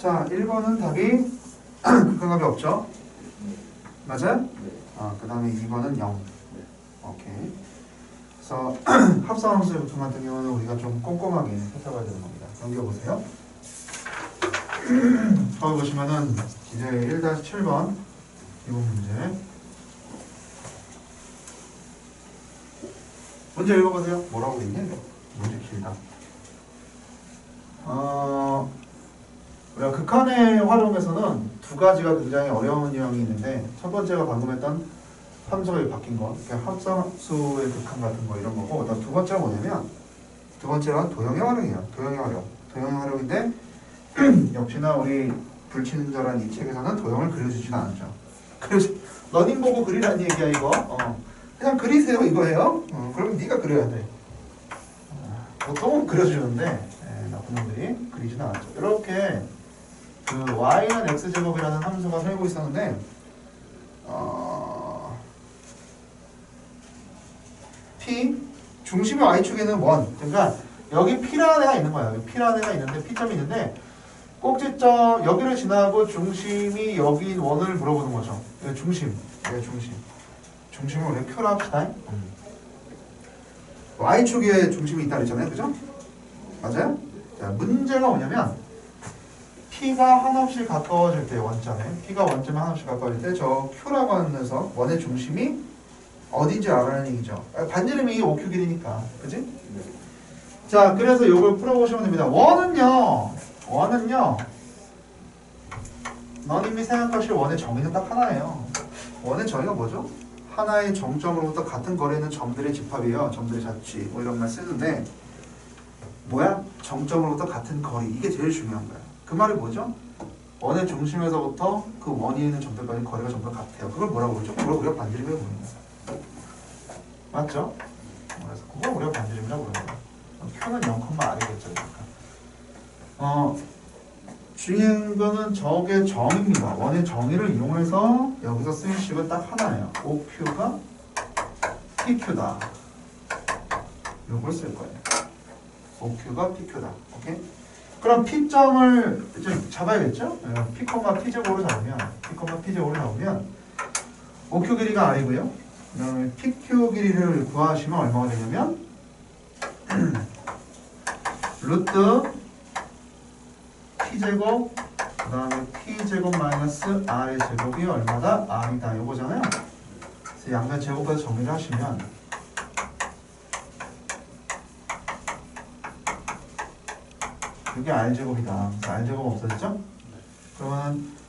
자, 1번은 답이 극한값이 없죠? 맞아요? 그 다음에 2번은 0. 오케이. 그래서 합성함수의 부품 같은 경우는 우리가 좀 꼼꼼하게 살펴봐야 되는 겁니다. 넘겨보세요. 거기 보시면은 이제 1-7번 기본 문제. 문제 읽어보세요. 뭐라고 돼 있냐? 문제 길다. 우리가 극한의 활용에서는 두 가지가 굉장히 어려운 유형이 있는데 첫 번째가 방금 했던 함수가 바뀐 거, 합성수의 극한 같은 거 이런 거고, 그다음 두 번째가 뭐냐면 두 번째가 도형의 활용이에요. 도형의 활용인데 역시나 우리 불친절한 이 책에서는 도형을 그려주지는 않죠. 그래서 러닝 보고 그리라는 얘기야 이거. 그냥 그리세요 이거예요. 그러면 네가 그려야 돼. 보통은 그려주는데 나쁜 놈들이 그리지는 않죠. 이렇게 그 y는 x제곱이라는 함수가 살고 있었는데 p 중심이 y축에는 1. 그러니까 여기 p라는 애가 있는 거야. 여기 p라는 애가 있는데 p점이 있는데 꼭지점 여기를 지나고 중심이 여기 1을 물어보는 거죠. 여기 중심. 중심을 우리 q라 합시다. y축에 중심이 있다 그랬잖아요. 그죠? 맞아요? 자, 문제가 뭐냐면 p가 한없이 가까워질 때 원점에 p가 원점에 한없이 가까워질 때 저 q라고 하는 녀석 원의 중심이 어딘지 알아라는 얘기죠. 반지름이 5q 길이니까. 그지? 자, 그래서 이걸 풀어보시면 됩니다. 원은요 너님이 생각하실 원의 정의는 딱 하나예요. 원의 정의가 뭐죠? 하나의 정점으로부터 같은 거리에 있는 점들의 집합이에요. 점들의 자취 뭐 이런 말 쓰는데 뭐야? 정점으로부터 같은 거리. 이게 제일 중요한 거야. 그 말이 뭐죠? 원의 중심에서부터 그 원위에 있는 점들까지 거리가 전부 같아요. 그걸 뭐라고 그러죠? 그걸 우리가 반지름이라고 부르는 거야. 맞죠? 그래서 그걸 우리가 반지름이라고 부르는 거야. Q는 0,R이겠죠. 그러니까. 중요한 거는 저게 정의입니다. 원의 정의를 이용해서 여기서 쓰인 식은 딱 하나예요. OQ가 PQ다. 이걸 쓸 거예요. OQ가 PQ다. 오케이? 그럼 P점을 좀 잡아야겠죠? P, P제곱으로 잡으면 OQ 길이가 R이고요. 그다음에 PQ 길이를 구하시면 얼마가 되냐면 루트 P제곱 그 다음에 P제곱 마이너스 R의 제곱이 얼마다? R이다. 요거잖아요. 그래서 양변 제곱해서 정리를 하시면 이게 R제곱이다. 그래서 R제곱 없어졌죠? 그러면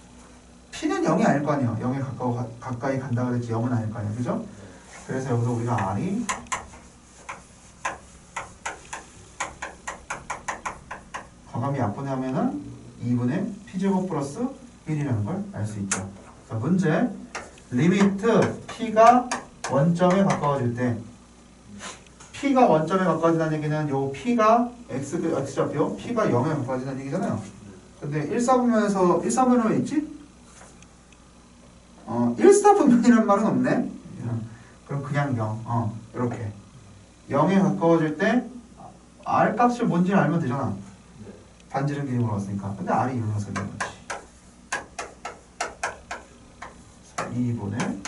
P는 0이 아닐 거 아니에요. 0에 가까이 간다 그랬지 0은 아닐 거 아니에요. 그죠? 그래서 여기서 우리가 R이 과감히 약분하면은 2분의 P제곱 플러스 1이라는 걸 알 수 있죠. 자, 문제. 리미트 P가 원점에 가까워질 때 P가 원점에 가까워진다는 얘기는 요 P가 X좌표 P가 0에 가까워진다는 얘기잖아요. 근데 1사분면에서 1사분면은 왜 있지? 1사분면이란 말은 없네. 그럼 그냥 0. 이렇게 0에 가까워질 때 R 값이 뭔지 알면 되잖아. 반지름 길이 물어봤으니까. 근데 R이 이용해서 있는 거지. 2분의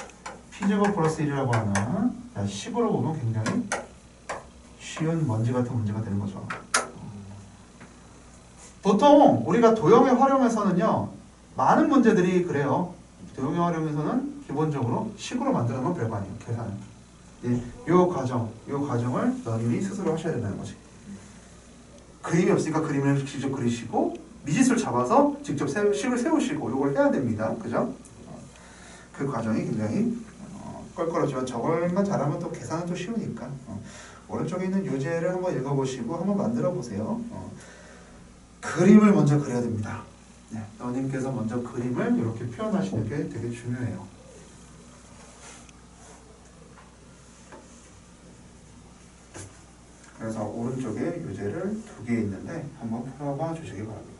P제곱 플러스 1이라고 하는 10으로 보면 굉장히 쉬운 먼지 같은 문제가 되는 거죠. 보통 우리가 도형의 활용에서는요 많은 문제들이 그래요. 도형의 활용에서는 기본적으로 식으로 만드는 건 별거 아니에요. 계산은. 요 과정을 너님이 스스로 하셔야 된다는 거지. 그림이 없으니까 그림을 직접 그리시고 미지수를 잡아서 직접 식을 세우시고 요걸 해야 됩니다. 그죠? 그 과정이 굉장히 껄껄하지만 저걸만 잘하면 또 계산은 또 쉬우니까 오른쪽에 있는 요제를 한번 읽어보시고 한번 만들어 보세요. 그림을 먼저 그려야 됩니다. 네, 너님께서 먼저 그림을 이렇게 표현하시는 게 되게 중요해요. 그래서 오른쪽에 요제를 2개 있는데 한번 풀어봐 주시기 바랍니다.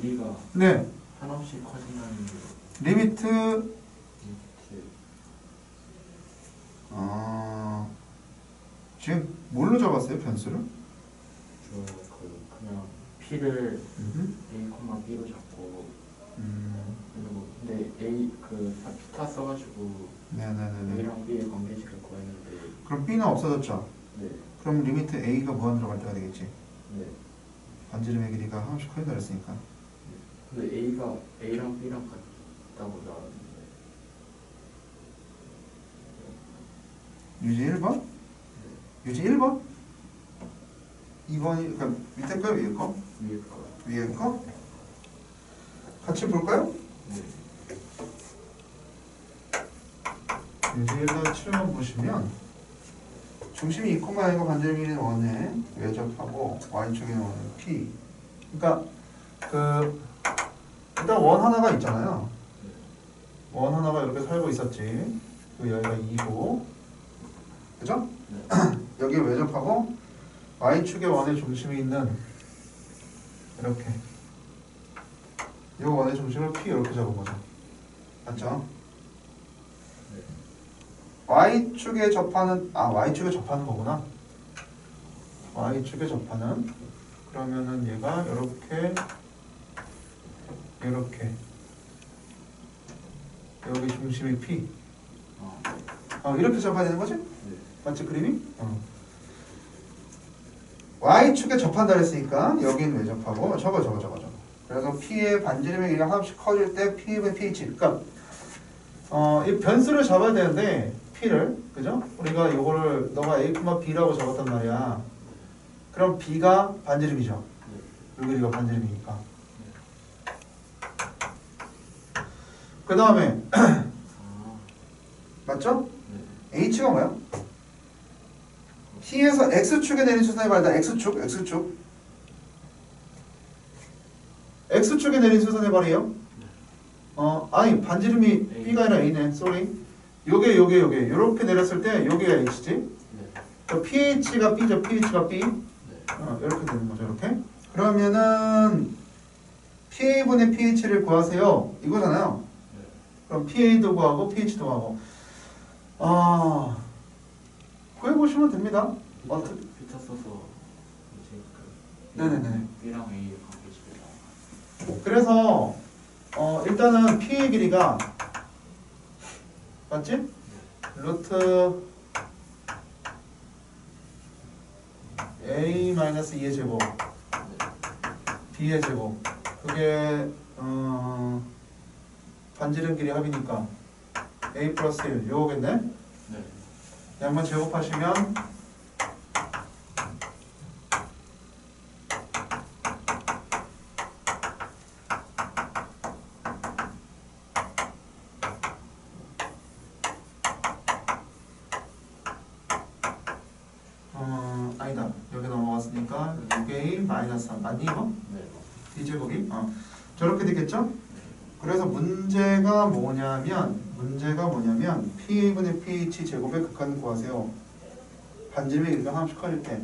길이가 네. 한없이 커진다는 게 리미트 리미트 지금 뭘로 잡았어요 변수를? 그냥 P를 음흠. A, B로 잡고 음. 그리고 근데 A 피타 써가지고 네네네네. A랑 B의 관계식을 구했는데 그럼 B는 없어졌죠? 네, 그럼 리미트 A가 무한 들어갈 때가 되겠지. 네. 반지름의 길이가 한없이 커진다 그랬으니까. 근데 A가 A랑 B랑 같다고 나왔는데 유지 1번? 유지 1번? 2번이 그러니까 밑에 거 위에 거? 위에 거 위에 거? 같이 볼까요? 네. 유지 1번 7번 보시면 중심이 2,A가 반지름 길이는 원에 외접하고 Y축에는 원은 P. 그러니까 일단 원 하나가 있잖아요. 원 하나가 이렇게 살고 있었지. 그 여기가 2고, 그죠? 네. 여기에 외접하고 Y축의 원의 중심이 있는 이렇게 이 원의 중심을 P 이렇게 잡은 거죠. 맞죠? 네. Y축에 접하는 Y축에 접하는 거구나. Y축에 접하는 그러면은 얘가 이렇게 여기 중심이 P. 이렇게 잡아야 되는 거지? 네. 맞지 그림이? Y축에 접한다 그랬으니까 여긴 왜 접하고 저거. 그래서 P의 반지름의 길이가 하나씩 커질 때 P의 pH. 그러니까 이 변수를 잡아야 되는데 P를 그죠? 우리가 이거를 너가 A, B라고 적었단 말이야. 그럼 B가 반지름이죠. 이 길이가 반지름이니까. 그 다음에 맞죠? 네. H가 뭐야? T에서 X축에 내린 수선의 발이다. X축. X축에 내린 수선의 발이에요? 아니 반지름이 B가 아니라 A네. 쏘리. 요게 요렇게 내렸을 때 여기가 H지. 네. 그러니까 pH가 B죠. pH가 B. 네. 이렇게 되는 거죠. 이렇게. 그러면은 PA분의 pH를 구하세요. 이거잖아요. 네. 그럼 PA도 구하고 pH도 구하고. 구해보시면 됩니다. 어떻게? 피타 써서 이제 네네네. B랑 A의 관계식을 나와. 그래서 일단은 P의 길이가 맞지? 루트 A-2의 제곱 B의 제곱 그게 반지름 길이 합이니까 A 플러스 1 요거겠네? 네. 양만 제곱하시면 아니다. 여기 넘어갔으니까 6A 마이너스 3 맞니 이거? 네. B제곱이? 저렇게 되겠죠? 그래서 문제가 뭐냐면 P분의 pH 제곱의 극한을 구하세요. 반지름의 길이가 하나씩 커질 때.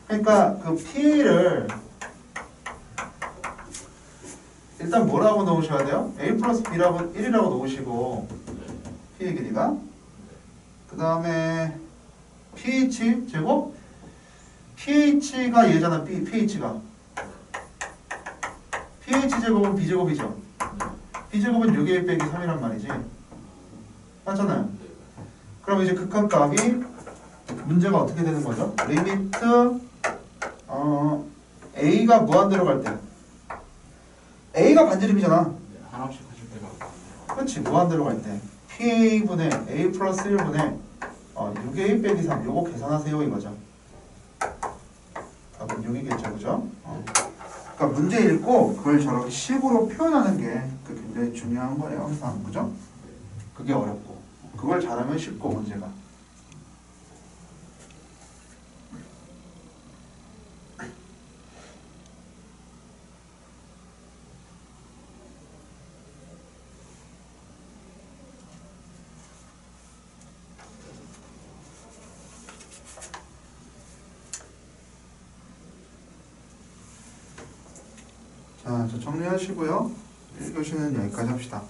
그러니까 그 P를 일단 뭐라고 넣으셔야 돼요? A 플러스 B라고 1이라고 놓으시고 P의 길이가 그 다음에 pH 제곱 pH가 얘잖아. pH가 pH 제곱은 B제곱이죠. B제곱은 6A 빼기 3이란 말이지. 맞잖아요. 그럼 이제 극한값이 문제가 어떻게 되는 거죠? 리미트 A가 무한 들어갈 때 A가 반지름이잖아. 네. 한없이 커질 때가 많네요. 그렇지. 무한 들어갈 때 PA분의 A 플러스 1분의 6A 빼기 3 요거 계산하세요 이거죠. 답은 6이겠죠. 그죠? 그러니까 문제 읽고 그걸 저렇게 식으로 표현하는 게 굉장히 중요한 거예요. 항상. 그죠? 그게 어렵고 그걸 잘하면 쉽고 문제가. 자, 자, 저 정리하시고요. 1교시는 여기까지 합시다.